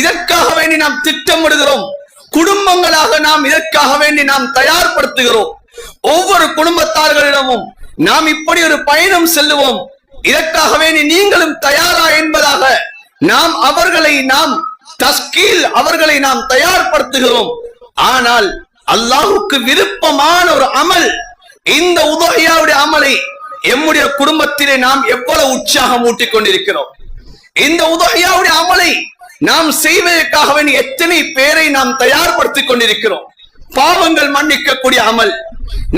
இதற்காக வேண்டி நாம் திட்டமிடுகிறோம். குடும்பங்களாக நாம் இதற்காக வேண்டி நாம் தயார்படுத்துகிறோம். ஒவ்வொரு குடும்பத்தார்களிடமும் நாம் இப்படி ஒரு பயணம் செல்லுவோம், இதற்காக வேண்டி நீங்களும் தயாரா என்பதாக நாம் அவர்களை நாம் தயார்படுத்துகிறோம். ஆனால் அல்லாஹ்வுக்கு விருப்பமான ஒரு அமல் இந்த உதவியாவுடைய அமலை எம்முடைய குடும்பத்திலே நாம் எவ்வளவு உற்சாகம் ஊட்டிக் கொண்டிருக்கிறோம். இந்த உதவியாவுடைய அமலை நாம் செய்வதற்காக வேண்டிய எத்தனை பேரை நாம் தயார்படுத்திக் கொண்டிருக்கிறோம். பாவங்கள் மன்னிக்கக்கூடிய அமல்.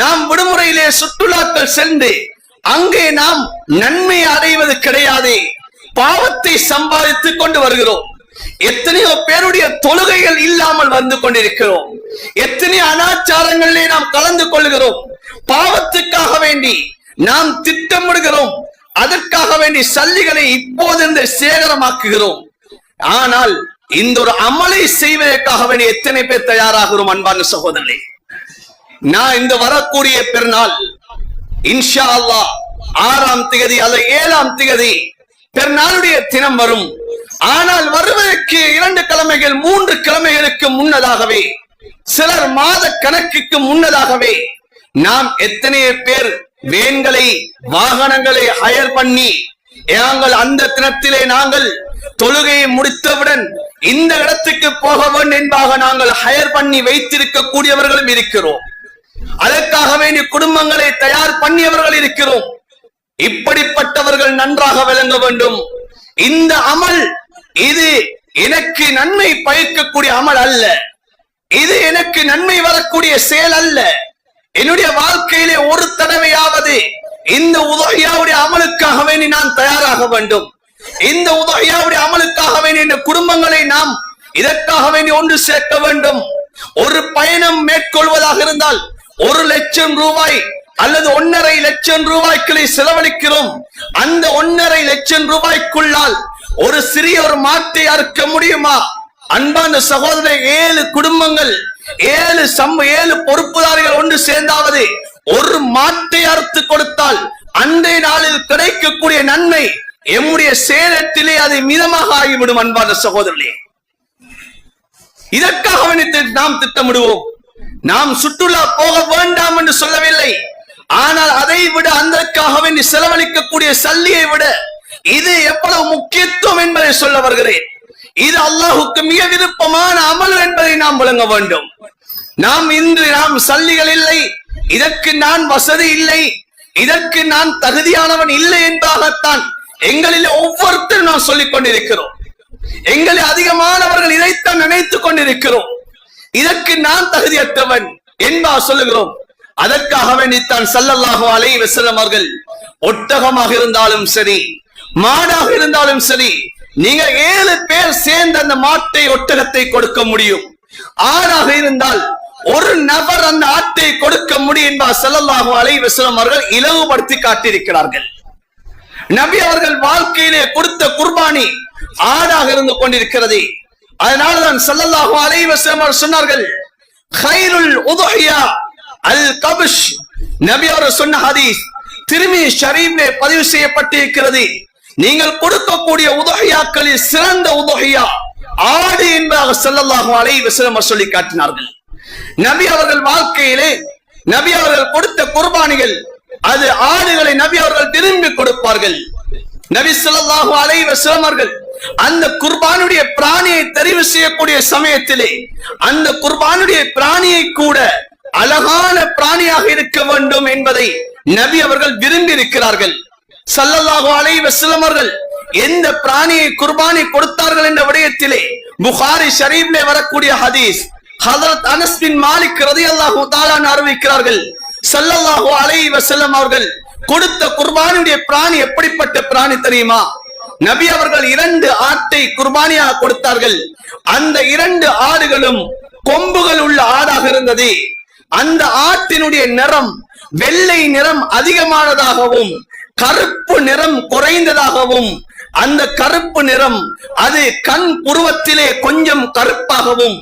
நாம் விடுமுறையிலே சுற்றுலாக்கள் சென்று அங்கே நாம் நன்மை அடைவது கிடையாது, பாவத்தை சம்பாதித்துக் கொண்டு வருகிறோம். எத்தனையோ பேருடைய தொழுகைகள் இல்லாமல் வந்து கொண்டிருக்கிறோம். எத்தனையோ அனாச்சாரங்களிலே நாம் கலந்து கொள்கிறோம். பாவத்துக்காக வேண்டி நாம் திட்டமிடுகிறோம், அதற்காக வேண்டி சல்லிகளை இப்போது சேகரமாக்குகிறோம். ஆனால் இந்த ஒரு அமலை செய்வதற்காக வேண்டிய எத்தனை பேர் தயாராகிறோம்? அன்பான சகோதரர்களே, நான் இந்த வரக்கூடிய பெருநாள் இன்ஷா அல்லாஹ் 6ஆம் தேதி அல்லது 7ஆம் தேதி பெருநாளுடைய தினம் வரும். ஆனால் வருவதற்கு 2 கிழமைகள் 3 கிழமைகளுக்கு முன்னதாகவே, சிலர் மாத கணக்குக்கு முன்னதாகவே நாம் எத்தனை பேர் வேன்களை வாகனங்களை ஹயர் பண்ணி நாங்கள் அந்த தினத்திலே நாங்கள் தொழுகையை முடித்தவுடன் இந்த இடத்துக்கு போக வேண்டும் என்பதாக நாங்கள் ஹயர் பண்ணி வைத்திருக்க கூடியவர்களும் இருக்கிறோம். அதற்காக வேண்டிய குடும்பங்களை தயார் பண்ணியவர்கள் இருக்கிறோம். இப்படிப்பட்டவர்கள் நன்றாக விளங்க வேண்டும். இந்த அமல் இது எனக்கு நன்மை பயக்கக்கூடிய அமல் அல்ல, இது எனக்கு நன்மை வரக்கூடிய செயல் அல்ல. என்னுடைய வாழ்க்கையிலே ஒரு தடவையாவது இந்த உதவியாவுடைய அமலுக்காக வேண்டி நான் தயாராக வேண்டும். இந்த உதவியாவுடைய அமலுக்காக வேண்டிய இந்த குடும்பங்களை நாம் இதற்காக வேண்டி ஒன்று சேர்க்க வேண்டும். ஒரு பயணம் மேற்கொள்வதாக இருந்தால் 1 லட்சம் ரூபாய் அல்லது 1.5 லட்சம் ரூபாய்களை செலவழிக்கிறோம். அந்த 1.5 லட்சம் ரூபாய்க்குள்ளால் ஒரு சிறிய ஒரு மாட்டை அறுக்க முடியுமா? அன்பான சகோதரர், 7 குடும்பங்கள் 7 பொறுப்புதாரிகள் ஒன்று சேர்ந்தாவது ஒரு மாட்டை அறுத்து கொடுத்தால் அன்றைய நாளில் கிடைக்கக்கூடிய நன்மை எம்முடைய சேலத்திலே அதை மிதமாக ஆகிவிடும். அன்பான சகோதரர்களே, இதற்காக நாம் திட்டமிடுவோம். நாம் சுற்றுலா போக வேண்டாம் என்று சொல்லவில்லை. ஆனால் அதை விட அதற்காக வேண்டி செலவழிக்கக்கூடிய சல்லியை விட இது எவ்வளவு முக்கியத்துவம் என்பதை சொல்ல வருகிறேன். இது அல்லாஹுக்கு மிக விருப்பமான அமல் என்பதை நாம் விளங்க வேண்டும். நாம் சல்லிகள் இல்லை, இதற்கு நான் வசதி இல்லை, இதற்கு நான் தகுதியானவன் இல்லை என்பதாகத்தான் எங்களில் ஒவ்வொருத்தரும் நாம் சொல்லிக் கொண்டிருக்கிறோம். எங்களில் அதிகமானவர்கள் இதைத்தான் நினைத்துக் கொண்டிருக்கிறோம். இதற்கு நான் தகுதியற்றவன் என்பா சொல்லுகிறோம். அதற்காக வேண்டித்தான் ஸல்லல்லாஹு அலைஹி வஸல்லம் அவர்கள் ஒட்டகமாக இருந்தாலும் சரி, மாடாக இருந்தாலும் சரி, நீங்க 7 பேர் சேர்ந்த அந்த மாட்டை ஒட்டகத்தை கொடுக்க முடியும். ஆடாக இருந்தால் ஒரு நபர் அந்த ஆட்டை கொடுக்க முடியும் என்பா ஸல்லல்லாஹு அலைஹி வஸல்லம் அவர்கள் இலவுபடுத்தி காட்டியிருக்கிறார்கள். நபி அவர்கள் வாழ்க்கையிலே கொடுத்த குர்பானி ஆடாக இருந்து கொண்டிருக்கிறது. அதனால்தான் ஸல்லல்லாஹு அலைஹி வஸல்லம் அவர்கள் சொன்னார்கள், கைருல் உதுஹியா அல் கப்ஷ். நபி அவர்கள் சொன்ன ஹதீஸ் திருமிதி ஷரீஃபிலே பதிவு செய்யப்பட்டிருக்கிறது. நீங்கள் கொடுக்கக்கூடிய உதுஹியாக்களில் சிறந்த உதுஹியா ஆடு என்பதாக ஸல்லல்லாஹு அலைஹி வஸல்லம் சொல்லி காட்டினார்கள். நபி அவர்கள் வாழ்க்கையிலே நபி அவர்கள் கொடுத்த குர்பானிகள், அது ஆடுகளை நபி அவர்கள் விரும்பி கொடுப்பார்கள். நபி ஸல்லல்லாஹு அலைஹி வஸல்லம் அவர்கள் அந்த குர்பானுடைய பிராணியை தெரிவு செய்யக்கூடிய சமயத்திலே அந்த குர்பானுடைய பிராணியை கூட அழகான பிராணியாக இருக்க வேண்டும் என்பதை நபி அவர்கள் விரும்பி இருக்கிறார்கள். ஸல்லல்லாஹு அலைஹி வஸல்லம் அவர்கள் எந்த பிராணியை குர்பானி கொடுத்தார்கள் என்ற விடயத்திலே புகாரி ஷரீஃபிலே வரக்கூடிய ஹதீஸ் ஹஜ்ரத் அனஸ் பின் மாலிக் ரலியல்லாஹு தஆலா அறிவிக்கிறார்கள், ஸல்லல்லாஹு அலைஹி வஸல்லம் அவர்கள் கொடுத்த குர்பானியுடைய பிராணி எப்படிப்பட்ட பிராணி தெரியுமா? நபி அவர்கள் 2 ஆட்டை குர்பானியாக கொடுத்தார்கள். அந்த 2 ஆடுகளும் கொம்புகள் உள்ள ஆடாக இருந்தது. அந்த ஆட்டினுடைய நிறம் வெள்ளை நிறம் அதிகமானதாகவும் கருப்பு நிறம் குறைந்ததாகவும், அந்த கருப்பு நிறம் அது கண் புருவத்திலே கொஞ்சம் கருப்பாகவும்,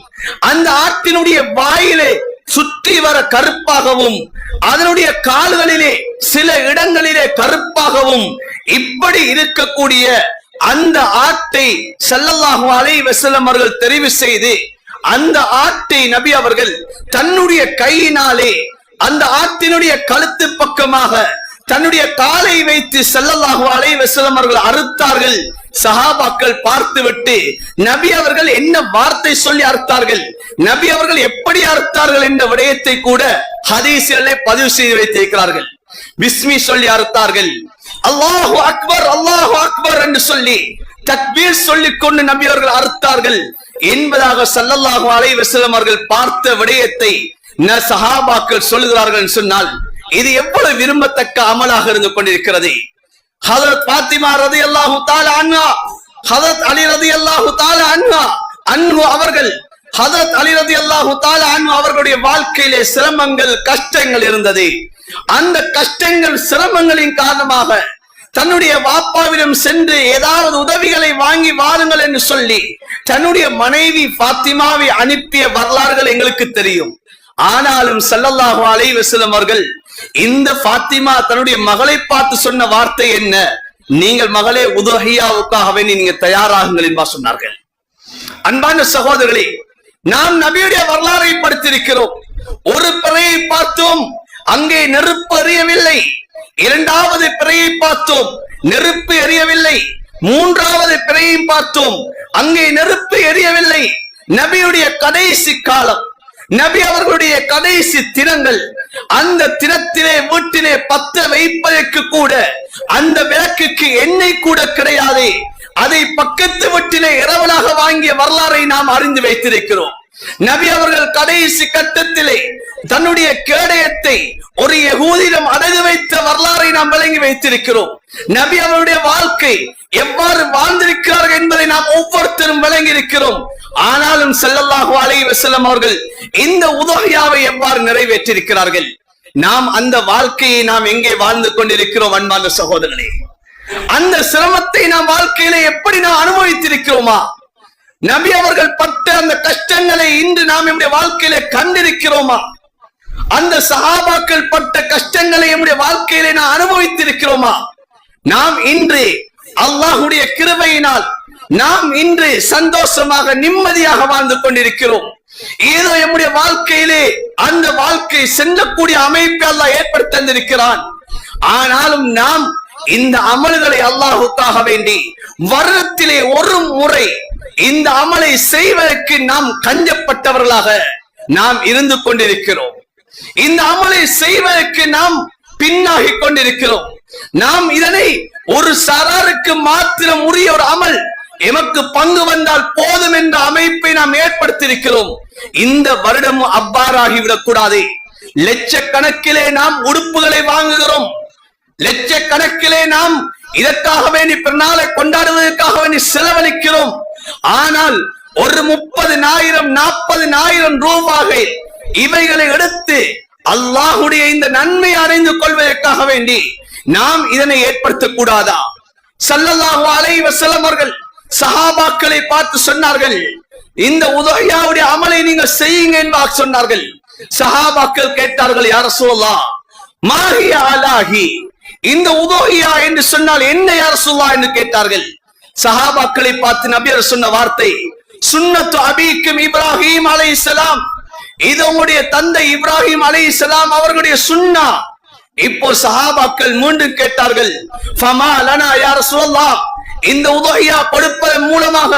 அந்த ஆட்டினுடைய வாயிலே சுற்றி வர கருப்பாகவும், அதனுடைய கால்களிலே சில இடங்களிலே கருப்பாகவும், இப்படி இருக்கக்கூடிய அந்த ஆட்டை ஸல்லல்லாஹு அலைஹி வஸல்லம் அவர்கள் தெரிவு செய்து அந்த ஆட்டை நபி அவர்கள் தன்னுடைய கையினாலே அந்த ஆட்டினுடைய கழுத்து பக்கமாக தன்னுடைய காலை வைத்து ஸல்லல்லாஹு அலைஹி வஸல்லம் அவர்கள் அறுத்தார்கள். சஹாபாக்கள் பார்த்துவிட்டு நபி அவர்கள் என்ன வார்த்தை சொல்லி அறுத்தார்கள், நபி அவர்கள் எப்படி அறுத்தார்கள் என்ற விடயத்தை கூட ஹதீஸிலே பதிவு செய்து வைத்திருக்கிறார்கள். பிஸ்மி சொல்லி அறுத்தார்கள், அல்லாஹு அக்பர் அல்லாஹு அக்பர் என்று சொல்லி தக்பீர் சொல்லிக் கொண்டு நபி அவர்கள் அறுத்தார்கள் என்பதாக ஸல்லல்லாஹு அலைஹி வஸல்லம் அவர்கள் பார்த்த விடயத்தை சஹாபாக்கள் சொல்லுகிறார்கள் சொன்னால் இது எவ்வளவு விரும்பத்தக்க அமலாக இருந்து கொண்டிருக்கிறது. ஹஜ்ரத் ஃபாத்திமா ரலியல்லாஹு தஆலா அன்ஹா, ஹஜ்ரத் அலி ரலியல்லாஹு தஆலா அன்ஹு அவர்கள், ஹஜ்ரத் அலி ரலியல்லாஹு தஆலா அன்ஹு அவர்களுடைய வாழ்க்கையிலே சிரமங்கள் கஷ்டங்கள் இருந்தது. அந்த கஷ்டங்கள் சிரமங்களின் காரணமாக தன்னுடைய வாப்பாவிடம் சென்று ஏதாவது உதவிகளை வாங்கி வாருங்கள் என்று சொல்லி தன்னுடைய மனைவி ஃபாத்திமாவை அனுப்பிய வரலாறுகள் எங்களுக்கு தெரியும். ஆனாலும் ஸல்லல்லாஹு அலைஹி வஸல்லம் அவர்கள் இந்த ஃபாத்திமா தன்னுடைய மகளை பார்த்து சொன்ன வார்த்தை என்ன? நீங்கள் மகளே உதுஹியாவுக்காக வேண்டி நீங்க தயாராகுங்கள் என்பா சொன்னார்கள். அன்பான சகோதரர்களே, நாம் நபியுடைய வரலாறை படித்திருக்கிறோம். ஒரு பிறையை பார்த்தோம், அங்கே நெருப்பு எரியவில்லை. 2வது பிறையை பார்த்தோம், நெருப்பு எரியவில்லை. 3வது பிறையை பார்த்தோம், அங்கே நெருப்பு எரியவில்லை. நபியுடைய கடைசி காலம், நபி அவர்களுடைய கடைசி தினங்கள், அந்த தினத்திலே வீட்டிலே பத்த வைப்பதற்கு கூட அந்த விளக்குக்கு எண்ணெய் கூட கிடையாது. அதை பக்கத்து வீட்டிலே இரவலாக வாங்கிய வரலாறை நாம் அறிந்து வைத்திருக்கிறோம். நபி அவர்கள் கடைசி கட்டத்திலே தன்னுடைய கேடயத்தை ஒரு யகூதியிடம் அடகு வைத்த வரலாறை நாம் விளங்கி வைத்திருக்கிறோம். நபி அவருடைய வாழ்க்கை எவ்வாறு வாழ்ந்திருக்கிறார்கள் என்பதை நாம் ஒவ்வொருத்தரும் விளங்கி இருக்கிறோம். ஆனாலும் ஸல்லல்லாஹு அலைஹி வஸல்லம் அவர்கள் இந்த உதுஹியாவை எவ்வாறு நிறைவேற்றியிருக்கிறார்கள்? நாம் அந்த வாழ்க்கையை நாம் எங்கே வாழ்ந்து கொண்டிருக்கிறோம் அன்பான சகோதரர்களே? அந்த சிரமத்தை நாம் வாழ்க்கையில எப்படி நாம் அனுபவித்திருக்கிறோமா? நபி அவர்கள் பட்ட அந்த கஷ்டங்களை இன்று நாம் நம்முடைய வாழ்க்கையில கண்டிருக்கிறோமா? அந்த சஹாபாக்கள் பட்ட கஷ்டங்களை நம்முடைய வாழ்க்கையிலே நாம் அனுபவித்திருக்கிறோமா? நாம் இன்று அல்லாஹ்வுடைய கிருபையினால் நாம் இன்று சந்தோஷமாக நிம்மதியாக வாழ்ந்து கொண்டிருக்கிறோம். ஏதோ நம்முடைய வாழ்க்கையிலே அந்த வாழ்க்கை செல்லக்கூடிய அமைப்பை அல்லாஹ் ஏற்படுத்தி தந்திருக்கிறான். ஆனாலும் நாம் இந்த அமல்களை அல்லாஹ்வுக்காக வேண்டி வருடத்திலே ஒரு முறை இந்த அமலை செய்வதற்கு நாம் கஞ்சப்பட்டவர்களாக நாம் இருந்து கொண்டிருக்கிறோம். இந்த அமலை செய்வதற்கு நாம் பின்னாகி கொண்டிருக்கிறோம். நாம் இதனை ஒரு சாராருக்கு மாத்திரம் உரிய ஒரு அமல், எமக்கு பங்கு வந்தால் போதும் என்ற அமைப்பை நாம் ஏற்படுத்தியிருக்கிறோம். இந்த வருடமும் அவ்வாறாகிவிடக் கூடாது. லட்சக்கணக்கிலே நாம் உடுப்புகளை வாங்குகிறோம், லட்சக்கணக்கிலே நாம் இதற்காக வேண்டி பிறநாளை கொண்டாடுவதற்காக வேண்டி செலவழிக்கிறோம். ஆனால் ஒரு 30,000 40,000 ரூபாய் இவைகளை எடுத்து அல்லாஹ்வுடைய இந்த நன்மை அடைந்து கொள்வதற்காக வேண்டி நாம் இதனை ஏற்படுத்தக் கூடாதா? ஸல்லல்லாஹு அலைஹி வஸல்லம் அவர்கள் சஹாபாக்களை பார்த்து சொன்னார்கள், இந்த உதஹியாவுடைய அமலை நீங்கள் செய்யுங்க என்று சொன்னார்கள். சஹாபாக்கள் கேட்டார்கள், யா ரசூலல்லாஹ் மா ஹிய அலாஹி, இந்த உதஹியா என்று சொன்னால் என்ன யா ரசூலல்லாஹ் என்று கேட்டார்கள். சஹாபாக்களை பார்த்து நபியர் சொன்ன வார்த்தை, சுன்னத்து அபீக்கும் இப்ராஹிம் அலைஹிஸ்ஸலாம், இது உங்களுடைய தந்தை இப்ராஹிம் அலைஹிஸ்ஸலாம் அவர்களுடைய சுன்னா. இப்போ சஹாபாக்கள் மீண்டும் கேட்டார்கள், ஃபமா லனா யா ரசூலல்லாஹ், இந்த உதஹியா கொடுப்பதன் மூலமாக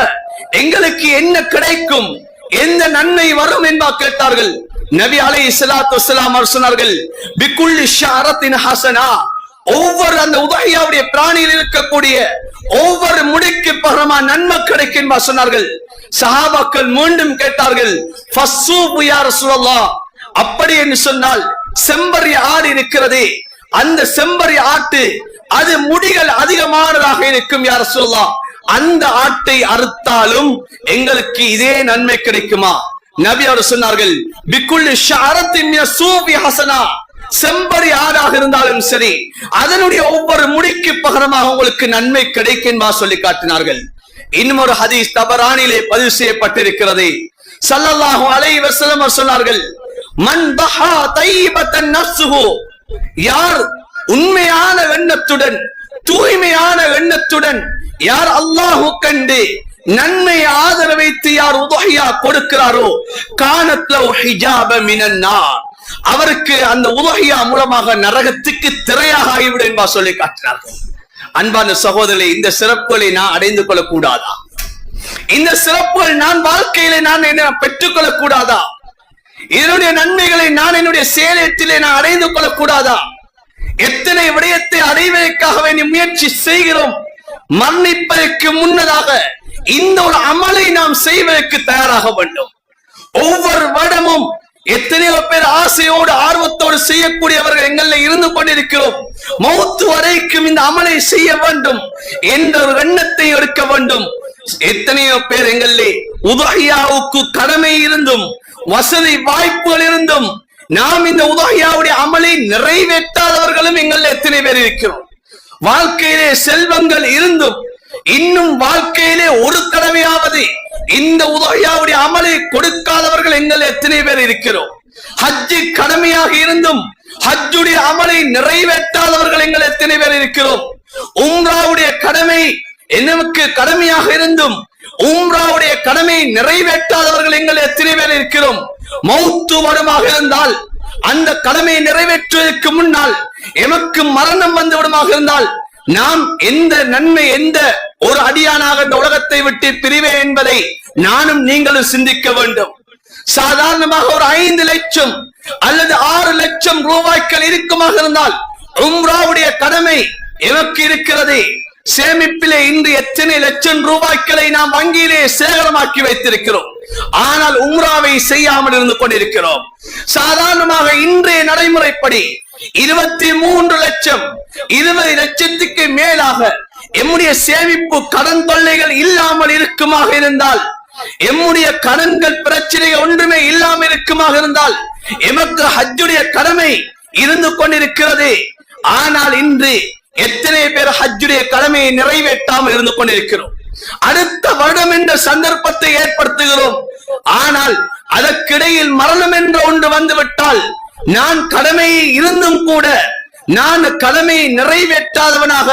எங்களுக்கு என்ன கிடைக்கும், எந்த நன்மை வரும் என்பா கேட்டார்கள். நபி அலைஹிஸ்ஸலாத்து வஸ்ஸலாம் அவர் சொன்னார்கள், பிகுல்லி ஷஅரத்தின் ஹஸனா, ஒவ்வொரு அந்த உதஹியாவுடைய பிராணியில் இருக்கக்கூடிய ஒவ்வொரு முடிக்கு பகரமா நன்மை கிடைக்கும் என்பா சொன்னார்கள். சஹாபாக்கள் மீண்டும் கேட்டார்கள், ஃபஸ்ஸூபு யா ரசூலல்லாஹ், அப்படி என்று சொன்னால் செம்பரி ஆடு இருக்கிறதே, அந்த செம்பரி ஆட்டு அது முடிகள் அதிகமானதாக இருக்கும் யா ரசூலல்லாஹ், அந்த ஆட்டை அறுத்தாலும் எங்களுக்கு இதே நன்மை கிடைக்குமா? நபி அவர் சொன்னார்கள், பிகுல்லி ஷஅரத்தின் மின ஸூபி ஹஸனா, செம்பரி ஆடாக இருந்தாலும் சரி அதனுடைய ஒவ்வொரு முடிக்கு பகரமாக உங்களுக்கு நன்மை கிடைக்கும் என்பா சொல்லி காட்டினார்கள். இன்னும் ஒரு ஹதீஸ் தபரானிலே பதிவு செய்யப்பட்டிருக்கிறது. ஸல்லல்லாஹு அலைஹி வஸல்லம் சொன்னார்கள், மன் தஹா தைபத்தன் நஃப்ஸுஹு, யார் உண்மையான எண்ணத்துடன் தூய்மையான எண்ணத்துடன் யார் அல்லாஹ்வு கண்டு நன்மை ஆதரவு வைத்து யார் உதஹியா கொடுக்கிறாரோ, கானத் லஹு ஹிஜாப மினன் நார், அவருக்கு அந்த உதஹியா மூலமாக நரகத்துக்கு திரையாக ஆகிவிடும் என்பா சொல்லி காட்டினார்கள். அன்பான சகோதரர்களே, இந்த சிறப்புகளை நான் அடைந்து கொள்ளக் கூடாதா? இந்த சிறப்புகள் நான் வாழ்க்கையிலே நான் என்ன பெற்றுக் கொள்ளக் கூடாதா? இதனுடைய நன்மைகளை நான் என்னுடைய சேலத்திலே நான் அடைந்து கொள்ளக் கூடாதா? எத்தனை விடயத்தை அடைவதற்காக வேண்டிய முயற்சி செய்கிறோம். மரணிப்பதற்கு முன்னதாக இந்த ஒரு அமலை நாம் செய்வதற்கு தயாராக வேண்டும். ஒவ்வொரு வருடமும் எத்தனையோ பேர் ஆசையோடு ஆர்வத்தோடு செய்யக்கூடியவர்கள் எங்களில் இருந்து கொண்டிருக்கிறோம். மௌத்து வரைக்கும் இந்த அமலை செய்ய வேண்டும் என்ற ஒரு எண்ணத்தை எடுக்க வேண்டும். எத்தனையோ பேர் எங்களிலே உதஹியாவுக்கு கடமை இருந்தும் வசதி வாய்ப்புகள் இருந்தும் நாம் இந்த உதஹியாவுடைய அமலை நிறைவேற்றாதவர்களும் எங்களில் எத்தனை பேர் இருக்கிறோம். வாழ்க்கையிலே செல்வங்கள் இருந்தும் இன்னும் வாழ்க்கையிலே ஒரு தடவையாவது இந்த உதஹியாவுடைய அமலை கொடுக்காதவர்கள் எங்கள் எத்தனை பேர் இருக்கிறோம். ஹஜ்ஜு கடமையாக இருந்தும் ஹஜ்ஜுடைய அமலை நிறைவேற்றாதவர்கள் எங்கள் எத்தனை பேர் இருக்கிறோம். உம்ராவுடைய கடமை நமக்கு கடமையாக இருந்தும் உம்ராவுடைய கடமை நிறைவேற்றாதவர்கள் எங்கள் எத்தனை பேர் இருக்கிறோம். மௌத்து வருமாக இருந்தால் அந்த கடமையை நிறைவேற்றுவதற்கு முன்னால் எமக்கு மரணம் வந்து விடுமாக இருந்தால் நாம் எந்த நன்மை எந்த ஒரு அடியானாக இந்த உலகத்தை விட்டு பிரிவேன் என்பதை நானும் நீங்களும் சிந்திக்க வேண்டும். சாதாரணமாக ஒரு 5 லட்சம் அல்லது 6 லட்சம் ரூபாய்கள் இருக்குமாக இருந்தால் உம்ராவுடைய கடமை எமக்கு இருக்கிறது. சேமிப்பிலே இன்று எத்தனை லட்சம் ரூபாய்களை நாம் வங்கியிலே சேகரமாக்கி வைத்திருக்கிறோம். ஆனால் உம்ராவை செய்யாமல் இருந்து கொண்டிருக்கிறோம். சாதாரணமாக இன்றைய நடைமுறைப்படி 23 லட்சம் 20 லட்சத்துக்கு மேலாக எம்முடைய சேமிப்பு கடன் தொல்லைகள் இல்லாமல் இருக்குமாக இருந்தால், எம்முடைய கடன்கள் பிரச்சனைகள் ஒன்றுமே இல்லாமல் இருக்குமாக இருந்தால் எமக்கு ஹஜ்ஜுடைய கடமை இருந்து கொண்டிருக்கிறது. ஆனால் இன்று எத்தனை பேர் ஹஜ்ஜுடைய கடமையை நிறைவேற்றாமல் இருந்து கொண்டிருக்கிறோம். அடுத்த வருடம் என்ற சந்தர்ப்பத்தை ஏற்படுத்துகிறோம். ஆனால் அதற்கிடையில் மரணம் என்ற ஒன்று வந்துவிட்டால் நான் கடமையை இருந்தும் கூட நான் கடமையை நிறைவேற்றாதவனாக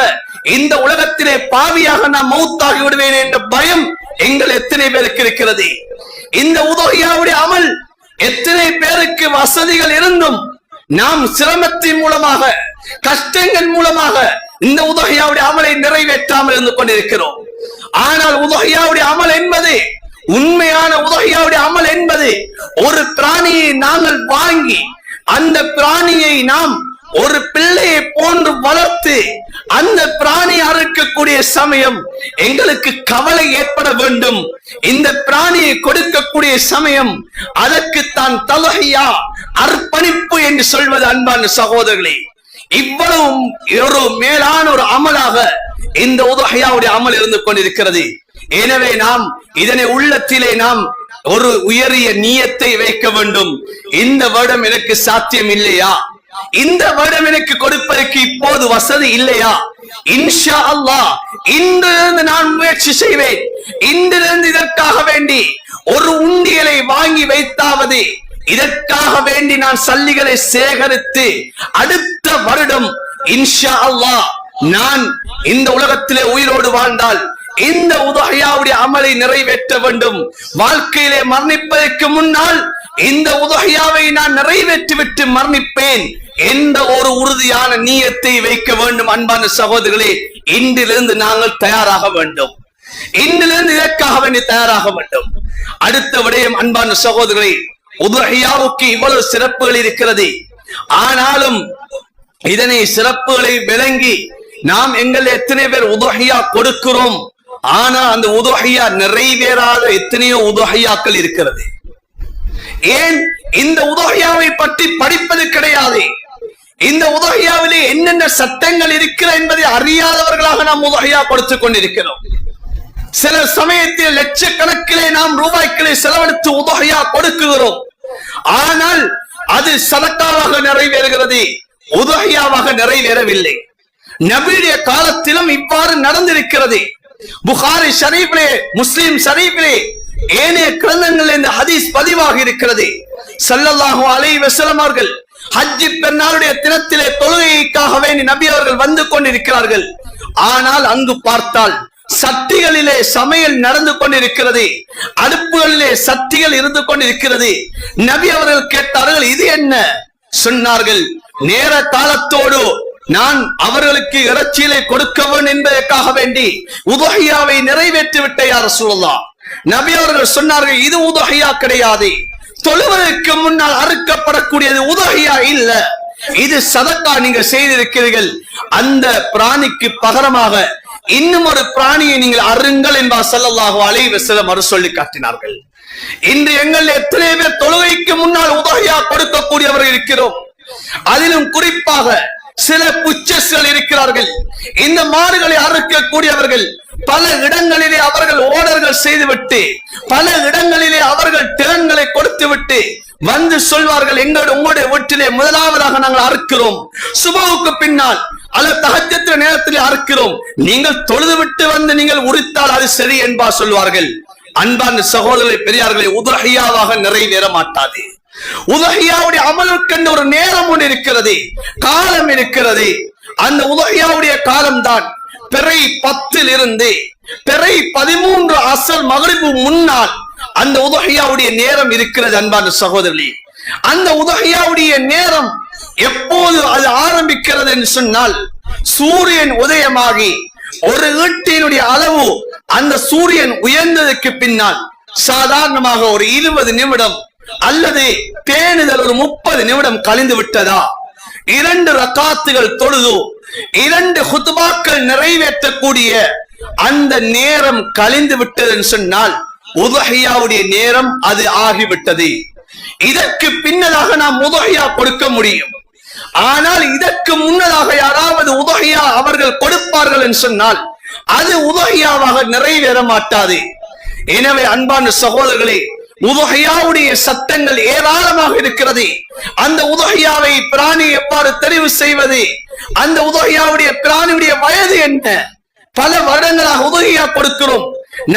இந்த உலகத்திலே பாவியாக நான் மௌத்தாகி விடுவேன் என்ற பயம் எங்கள் எத்தனை பேருக்கு இருக்கிறது. இந்த உதஹியாவுடைய அமல் எத்தனை பேருக்கு வசதிகள் இருந்தும் நாம் சிரமத்தின் மூலமாக கஷ்டங்கள் மூலமாக இந்த உதஹியாவுடைய அமலை நிறைவேற்றாமல் இருந்து கொண்டிருக்கிறோம். ஆனால் உதஹியாவுடைய அமல் என்பது, உண்மையான உதஹியாவுடைய அமல் என்பது, ஒரு பிராணியை நாங்கள் வாங்கி அந்த பிராணியை நாம் ஒரு பிள்ளையை போன்று வளர்த்து அந்த பிராணி அறுக்கக்கூடிய சமயம் எங்களுக்கு கவலை ஏற்பட வேண்டும். இந்த பிராணியை கொடுக்கக்கூடிய சமயம் அதற்கு தான் தலஹியா, அர்ப்பணிப்பு என்று சொல்வது அன்பான சகோதரர்களே. இவ்வளவு ஒரு மேலான ஒரு அமலாக இந்த உதஹியாவுடைய அமல் இருந்து கொண்டிருக்கிறது. எனவே நாம் இதனை உள்ளத்திலே நாம் ஒரு உயரிய நியத்தை வைக்க வேண்டும். இந்த வருடம் எனக்கு சாத்தியம் இல்லையா, இந்த வருடம் எனக்கு கொடுப்பதற்கு இப்போது வசதி இல்லையா, இன்ஷா அல்லாஹ் இன்றிலிருந்து நான் முயற்சி செய்வேன். இன்றிலிருந்து இதற்காக வேண்டி ஒரு உண்டியலை வாங்கி வைத்தாவது இதற்காக வேண்டி நான் சல்லிகளை சேகரித்து அடுத்த வருடம் இன்ஷா அல்லாஹ் நான் இந்த உலகத்திலே உயிரோடு வாழ்ந்தால் இந்த உதஹியாவுடைய அமலை நிறைவேற்ற வேண்டும். வாழ்க்கையிலே மரணிப்பதற்கு முன்னால் இந்த உதஹியாவை நான் நிறைவேற்றிவிட்டு மரணிப்பேன் என்ற ஒரு உறுதியான நியத்தை வைக்க வேண்டும். அன்பான சகோதரர்களே, இன்றிலிருந்து நாங்கள் தயாராக வேண்டும். இன்றிலிருந்து இதற்காக வேண்டி தயாராக வேண்டும். அடுத்த விடயம் அன்பான சகோதரர்களே, உதஹியாவுக்கு இவ்வளவு சிறப்புகள் இருக்கிறது. ஆனாலும் இதனை சிறப்புகளை விளங்கி நாம் எங்கள் எத்தனை பேர் உதஹியா கொடுக்கிறோம். ஆனா அந்த உதஹியா நிறைவேறாத எத்தனையோ உதஹியாக்கள் இருக்கிறது. ஏன் இந்த உதஹியாவை பற்றி படிப்பது கிடையாது. இந்த உதஹியாவிலே என்னென்ன சட்டங்கள் இருக்கிற என்பதை அறியாதவர்களாக நாம் உதஹியா கொடுத்துக் கொண்டிருக்கிறோம். சில சமயத்தில் லட்சக்கணக்கிலே நாம் ரூபாய்களை செலவழித்து உதஹியா கொடுக்குகிறோம். ஆனால் அது சதக்காவாக நிறைவேறுகிறது, உதஹியாவாக நிறைவேறவில்லை. நபியுடைய காலத்திலும் இவ்வாறு நடந்திருக்கிறது. புகாரி ஷரீஃபிலே, முஸ்லிம் ஷரீஃபிலே, ஏனைய கிரந்தங்களில் இந்த ஹதீஸ் பதிவாக இருக்கிறது. ஸல்லல்லாஹு அலைஹி வஸல்லம் அவர்கள் ஹஜ் பெருநாளுடைய தினத்திலே தொழுகைக்காக வேண்டி நபி அவர்கள் வந்து கொண்டிருக்கிறார்கள். ஆனால் அங்கு பார்த்தால் சட்டிகளிலே சமையல் நடந்து கொண்டிருக்கிறது, அடுப்புகளிலே சட்டிகள் இருந்து கொண்டிருக்கிறது. நபி அவர்கள் கேட்டார்கள், இது என்ன? சொன்னார்கள், நேர காலத்தோடு நான் அவர்களுக்கு இறைச்சியிலே கொடுக்க வேண்டும் என்பதற்காக வேண்டி உதஹியாவை நிறைவேற்றி விட்ட யா ரசூலுல்லாஹ். நபி அவர்கள் சொன்னார்கள், இது உதஹியா கிடையாது, தொழுவதற்கு முன்னால் அறுக்கப்படக்கூடியது உதஹியா இல்ல, இது சதக்கா நீங்க செய்திருக்கிறீர்கள். அந்த பிராணிக்கு பகரமாக இன்னும் ஒரு பிராணியை நீங்கள் அருங்கள் என்பார் ஸல்லல்லாஹு அலைஹி வஸல்லம் அவர் சொல்லி காட்டினார்கள். இன்று எங்கள் எத்தனை பேர் தொழுகைக்கு முன்னால் உதஹியா கொடுக்கக்கூடியவர்கள் இருக்கிறோம். அதிலும் குறிப்பாக சில புச்சஸ்கள் இருக்கிறார்கள். இந்த மாடுகளை அறுக்கக்கூடியவர்கள் பல இடங்களிலே அவர்கள் ஓடர்கள் செய்துவிட்டு, பல இடங்களிலே அவர்கள் திறன்களை கொடுத்து விட்டு வந்து சொல்வார்கள், உங்களுடைய வீட்டிலே முதலாவதாக நாங்கள் அறுக்கிறோம், சுபவுக்கு பின்னால் அல்லது தஹஜ்ஜுத் நேரத்திலே அறுக்கிறோம், நீங்கள் தொழுது விட்டு வந்து நீங்கள் உரித்தால் அது சரி என்பா சொல்வார்கள். அன்பான சகோதரர்களே, பெரியார்களே, உதஹியாவாக நிறைவேற மாட்டாது. உதஹியாவுடைய அமலுக்கு ஒரு நேரம் ஒன்று இருக்கிறது, காலம் இருக்கிறது. அந்த உதஹியாவுடைய காலம் தான் பிறை 10 இருந்து பிறை 13 அசல் மக்ரிபு முன்னால் அந்த உதஹியாவுடைய நேரம் இருக்கிறது. அன்பான சகோதரர்களே, அந்த உதஹியாவுடைய நேரம் எப்போது அது ஆரம்பிக்கிறது என்று சொன்னால், சூரியன் உதயமாகி ஒரு ஈட்டினுடைய அளவு அந்த சூரியன் உயர்ந்ததற்கு பின்னால் சாதாரணமாக ஒரு 20 நிமிடம் அல்லது பேணுதல் ஒரு 30 நிமிடம் கழிந்து விட்டதா, 2 ரக்காத்துகள் தொழுது 2 ஹுத்பாக்கள் நிறைவேற்றக்கூடிய அந்த நேரம் கழிந்து விட்டது சொன்னால் உதஹியாவுடைய நேரம் அது ஆகிவிட்டது. இதற்கு பின்னதாக நாம் உதஹியா கொடுக்க முடியும். ஆனால் இதற்கு முன்னதாக யாராவது உதஹியா அவர்கள் கொடுப்பார்கள் என்று சொன்னால் அது உதஹியாவாக நிறைவேற மாட்டாது. எனவே அன்பான சகோதரர்களே, உதுஹியாவுடைய சட்டங்கள் ஏராளமாக இருக்கிறது. அந்த உதுஹியாவை பிராணி எவ்வாறு தெரிவு செய்வது, அந்த உதுஹியாவுடைய பிராணியுடைய வயது என்ன? பல வருடங்களாக உதுஹியா கொடுக்கிறோம்.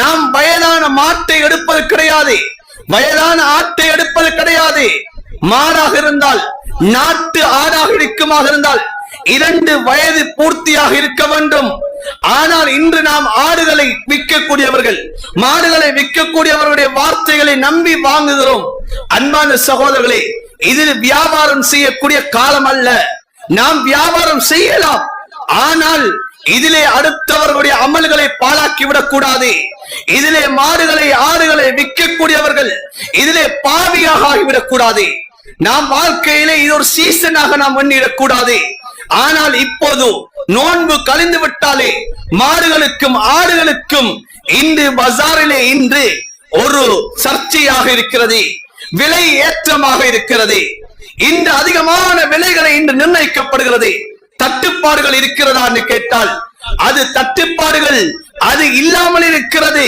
நாம் வயதான மாட்டை எடுப்பது கிடையாது, வயதான ஆட்டை எடுப்பது கிடையாது. மாடாக இருந்தால், நாட்டு ஆடாக இருக்குமாக இருந்தால் 2 வயது பூர்த்தியாக இருக்க வேண்டும். ஆனால் இன்று நாம் ஆடுகளை விற்கக்கூடியவர்கள், மாடுகளை விற்கக்கூடியவர்களுடைய வார்த்தைகளை நம்பி வாங்குகிறோம். அன்பான சகோதரர்களே, இதில் வியாபாரம் செய்யக்கூடிய காலம் அல்ல. நாம் வியாபாரம் செய்யலாம், ஆனால் இதிலே அடுத்தவர்களுடைய அமல்களை பாழாக்கிவிடக் கூடாது. இதிலே மாடுகளை ஆடுகளை விற்கக்கூடியவர்கள் இதிலே பாவியாக ஆகிவிடக் கூடாது. நாம் வாழ்க்கையிலே இது ஒரு சீசனாக நாம் எண்ணிடக் கூடாது. ஆனால் இப்போது நோன்பு கழிந்து விட்டாலே மாடுகளுக்கும் ஆடுகளுக்கும் இன்று பஜாரிலே இன்று ஒரு சர்ச்சையாக இருக்கிறது, விலை ஏற்றமாக இருக்கிறது. இன்று அதிகமான விலைகளை இன்று நிர்ணயிக்கப்படுகிறது. தட்டுப்பாடுகள் இருக்கிறதா என்று கேட்டால் அது தட்டுப்பாடுகள் அது இல்லாமல் இருக்கிறது.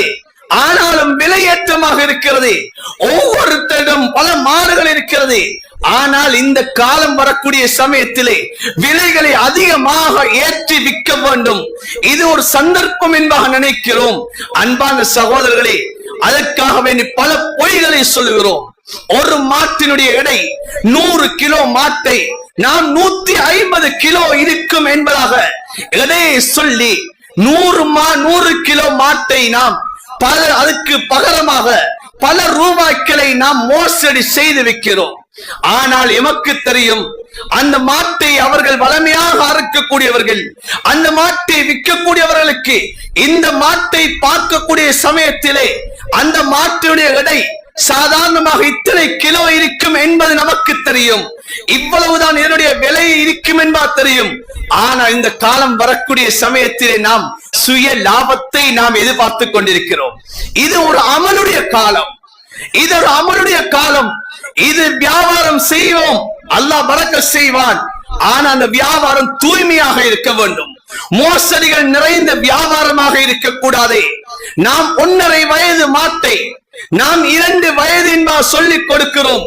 ஆனாலும் விலையேற்றமாக இருக்கிறது. ஒவ்வொருத்தரிடம் பல மாடுகள் இருக்கிறது. ஆனால் இந்த காலம் வரக்கூடிய சமயத்திலே விலைகளை அதிகமாக ஏற்றி விற்க வேண்டும். இது ஒரு சந்தர்ப்பம் என்பதாக நினைக்கிறோம். அன்பான சகோதரர்களே, அதற்காக வேண்டி பல பொய்களை சொல்லுகிறோம். ஒரு மாட்டினுடைய எடை 100 கிலோ மாட்டை நாம் 150 கிலோ இருக்கும் என்பதாக எடையை சொல்லி 100 கிலோ மாட்டை நாம் அதுக்கு பகரமாக பல ரூபாய்களை நாம் மோசடி செய்து விற்கிறோம். ஆனால் எமக்கு தெரியும், அந்த மாட்டை அவர்கள் வளமையாக அறுக்கக்கூடியவர்கள், அந்த மாட்டை விற்கக்கூடியவர்களுக்கு இந்த மாட்டை பார்க்கக்கூடிய சமயத்திலே அந்த மாட்டுடைய எடை சாதாரணமாக இத்தனை கிலோ இருக்கும் என்பது நமக்கு தெரியும். இவ்வளவுதான் இதனுடைய விலை இருக்கும் என்பது தெரியும். ஆனா இந்த காலம் வரக்கூடிய சமயத்திலே நாம் சுய லாபத்தை நாம் எதிர்பார்த்து கொண்டிருக்கிறோம். இது ஒரு அமலுடைய காலம், இது ஒரு அமலுடைய காலம். இது வியாபாரம் செய்வோம், அல்லாஹ் பரக்கத் செய்வான். ஆனா அந்த வியாபாரம் தூய்மையாக இருக்க வேண்டும். மோசடிகள் நிறைந்த வியாபாரமாக இருக்கக்கூடாது. நாம் 1.5 வயது மாட்டை நாம் 2 வயது என்பா சொல்லிக் கொடுக்கிறோம்.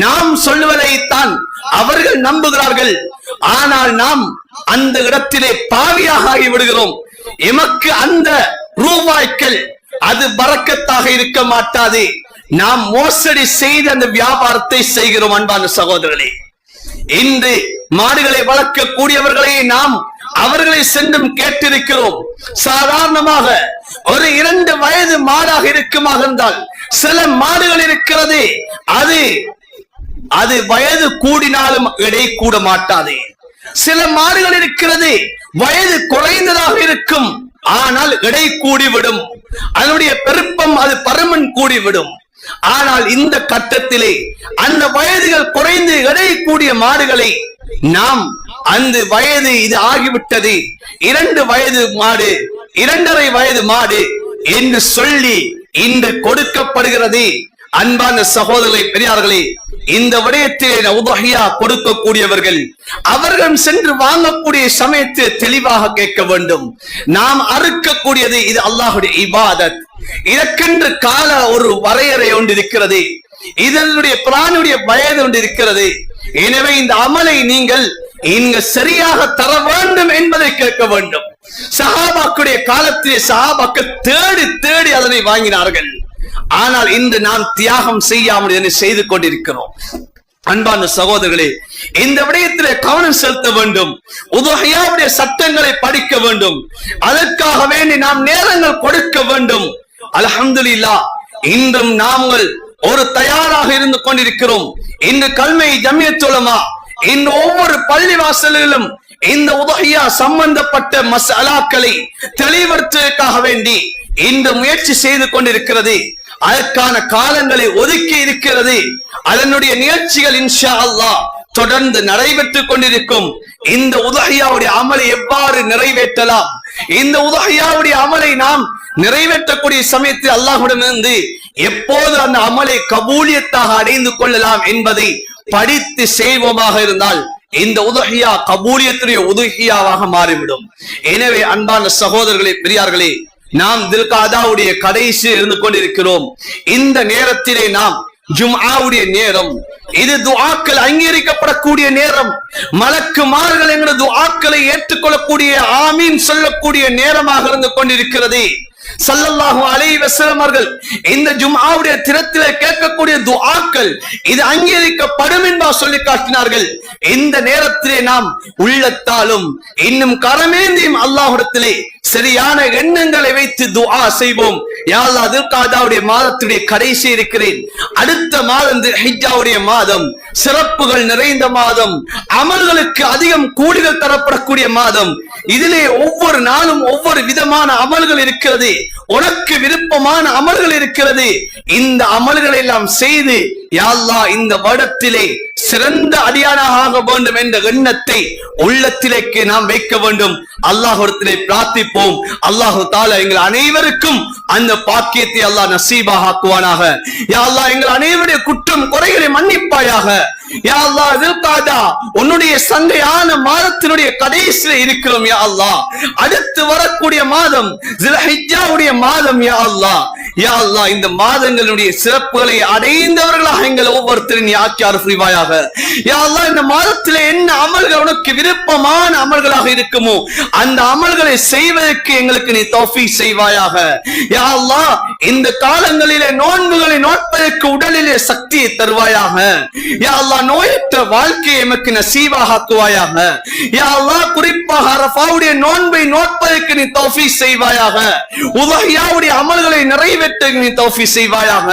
நாம் சொல்லுவதைத்தான் அவர்கள் நம்புகிறார்கள். ஆனால் நாம் அந்த இடத்திலே பாவியாக ஆகி விடுகிறோம். எமக்கு அந்த ரூபாய்கள் அது பரக்கத்தாக இருக்க மாட்டாது. நாம் மோசடி செய்து அந்த வியாபாரத்தை செய்கிறோம். அன்பான சகோதரர்களே, இன்று மாடுகளை வளர்க்கக்கூடியவர்களை நாம் அவர்களை சென்றும் கேட்டிருக்கிறோம். சாதாரணமாக ஒரு 2 வயது மாடாக இருக்குமாக இருந்தால் சில மாடுகள் இருக்கிறது, அது வயது கூடினாலும் எடை கூட மாட்டாது. சில மாடுகள் இருக்கிறது வயது குறைந்ததாக இருக்கும், ஆனால் எடை கூடிவிடும். அதனுடைய பெருப்பம் அது பருமன் கூடிவிடும். ஆனால் இந்த கட்டத்திலே அந்த வயதுகள் குறைந்து எடை கூடிய மாடுகளை நாம் அந்த வயது இது ஆகிவிட்டது 2 வயது மாடு 2.5 வயது மாடு என்று சொல்லி இன்று கொடுக்கப்படுகிறது. அன்பான சகோதரர்களே, பெரியார்களே, இந்த விடயத்திலே உதுஹியா கொடுக்கக்கூடியவர்கள் அவர்கள் சென்று வாங்கக்கூடிய சமயத்தில் தெளிவாக கேட்க வேண்டும். நாம் அறுக்கக்கூடியது இது அல்லாஹ்வுடைய இபாதத். இதற்கென்று கால ஒரு வரையறை ஒன்று இருக்கிறது. இதனுடைய பிராணியுடைய வயது ஒன்று இருக்கிறது. எனவே இந்த அமலை நீங்கள் இங்க சரியாக தர வேண்டும் என்பதை கேட்க வேண்டும். சஹாபாக்குடைய காலத்திலே சஹாபாக்கள் தேடி தேடி அதனை வாங்கினார்கள். ஆனால் இன்று நாம் தியாகம் செய்யாமல் இதனை செய்து கொண்டிருக்கிறோம். அன்பான சகோதரர்களே, இந்த விடயத்திலே கவனம் செலுத்த வேண்டும். உதுஹியாவுடைய சட்டங்களை படிக்க வேண்டும். அதற்காக வேண்டி நாம் நேரங்கள் கொடுக்க வேண்டும். அல்ஹம்துலில்லாஹ், இன்றும் நாங்கள் ஒரு தயாராக இருந்து கொண்டிருக்கிறோம். இன்று கல்மை ஜமியத் உலமா இன்று ஒவ்வொரு பள்ளிவாசலிலும் இந்த உதுஹியா சம்பந்தப்பட்ட மஸ்அலாக்களை தெளிவுபடுத்துவதற்காக வேண்டி இன்று முயற்சி செய்து கொண்டிருக்கிறது. அதற்கான காலங்களை ஒதுக்கி இருக்கிறது. அதனுடைய நிகழ்ச்சிகள் இன்ஷா அல்லாஹ் தொடர்ந்து நடைபெற்றுக் கொண்டிருக்கும். இந்த உதுஹியாவுடைய அமலை எவ்வாறு நிறைவேற்றலாம், இந்த உதுஹியாவுடைய அமலை நாம் நிறைவேற்றக்கூடிய சமயத்தில் அல்லாஹ்விடமிருந்து எப்போது அந்த அமலை கபூலியத்தாக அடைந்து கொள்ளலாம் என்பதை படித்து செய்வோமாக இருந்தால் இந்த உதுஹியா கபூலியத்துடைய உதுஹியாவாக மாறிவிடும். எனவே அன்பான சகோதரர்களே, பெரியார்களே, நாம் தில்காதாவுடைய கடைசி இருந்து கொண்டிருக்கிறோம். இந்த நேரத்திலே நாம் ஜும்ஆவுடைய நேரம், இது துஆக்கள் அங்கீகரிக்கப்படக்கூடிய நேரம், மலக்குமார்கள் என்ற துஆக்களை ஏற்றுக்கொள்ளக்கூடிய ஆமீன் சொல்லக்கூடிய நேரமாக இருந்து கொண்டிருக்கிறது. ஸல்லல்லாஹு அலைஹி வஸல்லம் அவர்கள் இந்த ஜும்ஆவுடைய தினத்திலே கேட்கக்கூடிய துஆக்கள் இது அங்கீகரிக்கப்படும் என்பதை சொல்லி காட்டினார்கள். இந்த நேரத்திலே நாம் உள்ளத்தாலும் இன்னும் கரமேந்தியும் அல்லாஹ்விடத்திலே சரியான எண்ணங்களை வைத்து துஆ செய்வோம். யா அல்லாஹ், தில்காதாவுடைய மாதத்துடைய கடைசி இருக்கிறேன், அடுத்த மாதம் ஹிஜ்ஜாவுடைய மாதம், சிறப்புகள் நிறைந்த மாதம், அமல்களுக்கு அதிகம் கூலிகள் தரப்படக்கூடிய மாதம். இதிலே ஒவ்வொரு நாளும் ஒவ்வொரு விதமான அமல்கள் இருக்கிறது, உனக்கு விருப்பமான அமல்கள் இருக்கிறது. இந்த அமல்களை எல்லாம் செய்து யா அல்லாஹ் இந்த வருடத்திலே சிறந்த அடியானாக ஆக வேண்டும் என்ற எண்ணத்தை உள்ளத்திலேக்கு நாம் வைக்க வேண்டும். அல்லாஹ்விடத்திலே பிரார்த்திப்போம். அல்லாஹு தஆலா எங்கள் அனைவருக்கும் அந்த பாக்கியத்தை அல்லாஹ் நசீபாக ஆக்குவானாக. யா அல்லாஹ், எங்கள் அனைவருடைய குற்றம் குறைகளை மன்னிப்பாயாக. யா அல்லாஹ், தில்காதா உன்னுடைய சங்கையான மாதத்தினுடைய கடைசியில இருக்கிறோம். யா அல்லாஹ், அடுத்து வரக்கூடிய மாதம் ஸில்ஹிஜ்ஜாவுடைய மாதம். யா அல்லாஹ், யா அல்லாஹ், இந்த மாதங்களுடைய சிறப்புகளை அடைந்தவர்களாக எங்கள் ஒவ்வொருத்தரும் நீ ஆக்கி அருள்வாயாக. யா அல்லாஹ், இந்த மாதத்திலே என்ன அமல்கள் உனக்கு விருப்பமான அமல்களாக இருக்குமோ அந்த அமல்களை செய்வதற்கு எங்களுக்கு நீ தௌஃபீக் செய்வாயாக. யா அல்லாஹ், இந்த காலங்களிலே நோன்புகளை நோட்பதற்கு உடலிலே சக்தியை தருவாயாக. யா அல்லாஹ், நோயற்ற வாழ்க்கையை எமக்கு நசீபாக ஆக்குவாயாக. யா அல்லாஹ், குறிப்பாக அரஃபாவுடைய நோன்பை நோட்பதற்கு நீ தௌஃபீக் செய்வாயாக. உதஹியாவுடைய அமல்களை நிறைவேற்ற நீ தௌஃபீக் செய்வாயாக.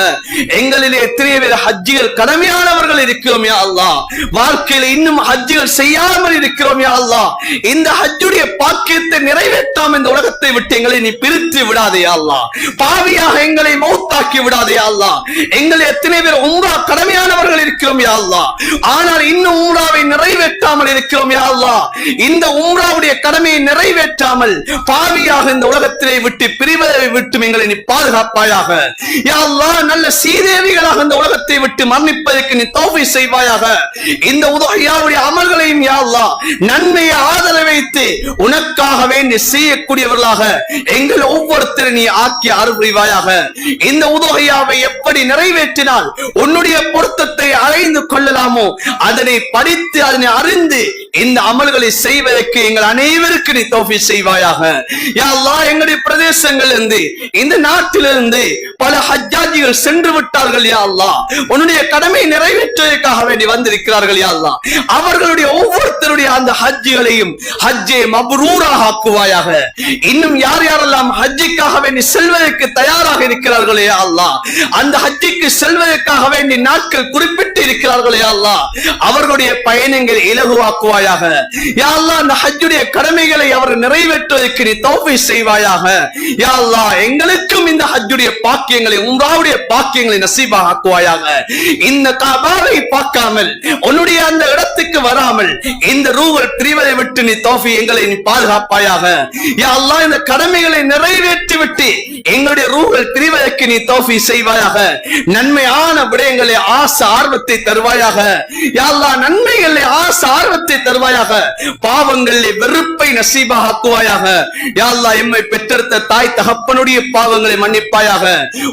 எங்களிலே எத்தனை பேர் ஹஜ்ஜிகள் கடமையானவர்கள் இருக்கிறோம். யா அல்லாஹ், வாழ்க்கையில இன்னும் ஹஜ்ஜிகள் செய்யாமல் இருக்கிறோம். யா அல்லாஹ், இந்த ஹஜ்ஜுடைய பாக்கியத்தை நிறைவேற்றாமல் இந்த உலகத்தை விட்டு எங்களை நீ பிரித்து விடாதே. யா அல்லாஹ், பாவியாக எங்களை மௌத்தாக்கி விடாதே. யா அல்லாஹ், எங்களை எத்தனை பேர் உம்ரா கடமையானவர்கள் இருக்கிறோம். யா அல்லாஹ், ஆனால் இன்னும் உம்ராவை நிறைவேற்றாமல் இருக்கிறோம். யா அல்லாஹ், இந்த உம்ராவுடைய கடமையை நிறைவேற்றாமல் பாவியாக இந்த உலகத்திலே விட்டு பிரிவதை விட்டு எங்களை நீ பாதுகாப்பாயாக. யா அல்லாஹ், நல்ல சீதேவிகளாக இந்த உலகத்தை விட்டு மரணிப்பதற்கு நீ தௌஃபீக் செய்வாயாக. இந்த உதஹியாவுடைய அமல்களையும் யா அல்லாஹ் நன்மையை ஆதரவு வைத்து உனக்காக வேண்டி செய்யக்கூடியவர்களாக எங்கள் ஒவ்வொருத்தரும் நீ ஆக்கி அருள்வாயாக. இந்த உதஹியாவை எப்படி நிறைவேற்றினால் உன்னுடைய பொருத்தத்தை அடைந்து கொள்ளலாமோ அதனை படித்து அதனை அறிந்து இந்த அமல்களை செய்வதற்கு எங்கள் அனைவருக்கு நீ தௌஃபீக் செய்வாயாக. யா அல்லாஹ், எங்களுடைய பிரதேசங்களிலிருந்து இந்த நாட்டிலிருந்து பல ஹஜ்ஜாஜிகள் சென்று விட்டார்கள். யா அல்லாஹ், உன்னுடைய கடமை நிறைவேற்றுவதற்காக வேண்டி வந்திருக்கிறார்கள். யா அல்லாஹ், அவர்களுடைய ஒவ்வொருத்தருடைய அந்த ஹஜ்ஜுகளையும் ஹஜ்ஜே மப்ரூராக ஆக்குவாயாக. இன்னும் யார் யாரெல்லாம் ஹஜ்ஜுக்காக வேண்டி செல்வதற்கு தயாராக இருக்கிறார்களே யா அல்லாஹ், அந்த ஹஜ்ஜுக்கு செல்வதற்காக வேண்டி நாட்கள் குறிப்பிட்டு இருக்கிறார்களே யா அல்லாஹ், அவர்களுடைய பயணங்களை இலகுவாக்குவாயாக. யா அல்லாஹ், அந்த ஹஜ்ஜுடைய கடமைகளை அவர் நிறைவேற்றுவதற்கு நீ தௌஃபீக் செய்வாயாக. யா அல்லாஹ், எங்களுக்கும் இந்த ஹஜ்ஜுடைய பாக்கியங்களை உம்ராவுடைய பாக்கியங்களை நசீபாக ஆக்குவாயாக. இந்த கஅபாவை பார்க்காமல் உன்னுடைய அந்த இடத்துக்கு வராமல் இந்த ரூஹல் பிரிவதை விட்டு நீ தௌஃபீக் எங்களை நீ பாதுகாப்பாயாக. யா அல்லாஹ், இந்த கடமைகளை நிறைவேற்றி விட்டு எங்களுடைய ரூஹல் பிரிவதற்கு நீ தௌஃபீக் செய்வாயாக. நன்மையான விடயங்களை ஆசை ஆர்வத்தை தருவாயாக. யா அல்லாஹ், நன்மைகளை ஆசை ஆர்வத்தை தருவாயாக. பாவங்களிலே வெறுப்பை நசீபாக ஆக்குவாயாக. யா அல்லாஹ், எம்மை பெற்றெடுத்த தாய் தகப்பனுடைய பாவங்களை மன்னிப்பாயாக.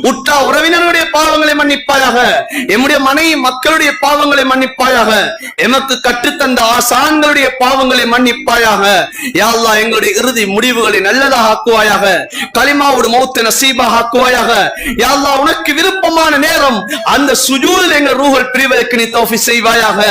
உற்றா உறவினருடைய பாவங்களை மன்னிப்பாயாக. எம்முடைய மனைவி மக்களுடைய பாவங்களை மன்னிப்பாயாக. எமக்கு கற்றுத்தந்த ஆசான்களுடைய பாவங்களை மன்னிப்பாயாக. யா அல்லாஹ், எங்களுடைய இறுதி முடிவுகளை நல்லதாக ஆக்குவாயாக. கலிமாவோடு மௌத்தை நசீபாக ஆக்குவாயாக. யா அல்லாஹ், உனக்கு விருப்பமான நேரம் அந்த சுஜூதில் எங்கள் ரூஹல் பிரிவதற்கு நீ தௌஃபீக் செய்வாயாக.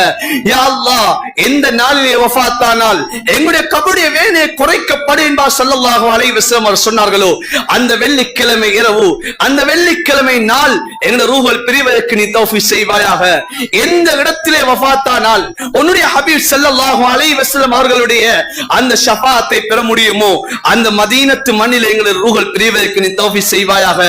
யா அல்லாஹ், எந்த நாளிலே வஃபாத்தானால் எங்களுடைய கபருடைய வேதனை குறைக்கப்படும் என்பா ஸல்லல்லாஹு அலைஹி வஸல்லம் அவர் சொன்னார்களோ அந்த வெள்ளிக்கிழமை இரவு, அந்த வெள்ளிக்கிழமை நாள் எங்களுடைய ரூஹல் பிரிவதற்கு நீ தௌஃபீக் செய்வாயாக. எந்த இடத்திலே வஃபாத்தானால் உன்னுடைய ஹபீப் ஸல்லல்லாஹு அலைஹி வஸல்லம் அவர்களுடைய அந்த ஷஃபாஅத்தை பெற முடியுமோ அந்த மதீனத்து மண்ணில் எங்களுடைய ரூஹல் பிரிவதற்கு நீ தௌஃபீக் செய்வாயாக.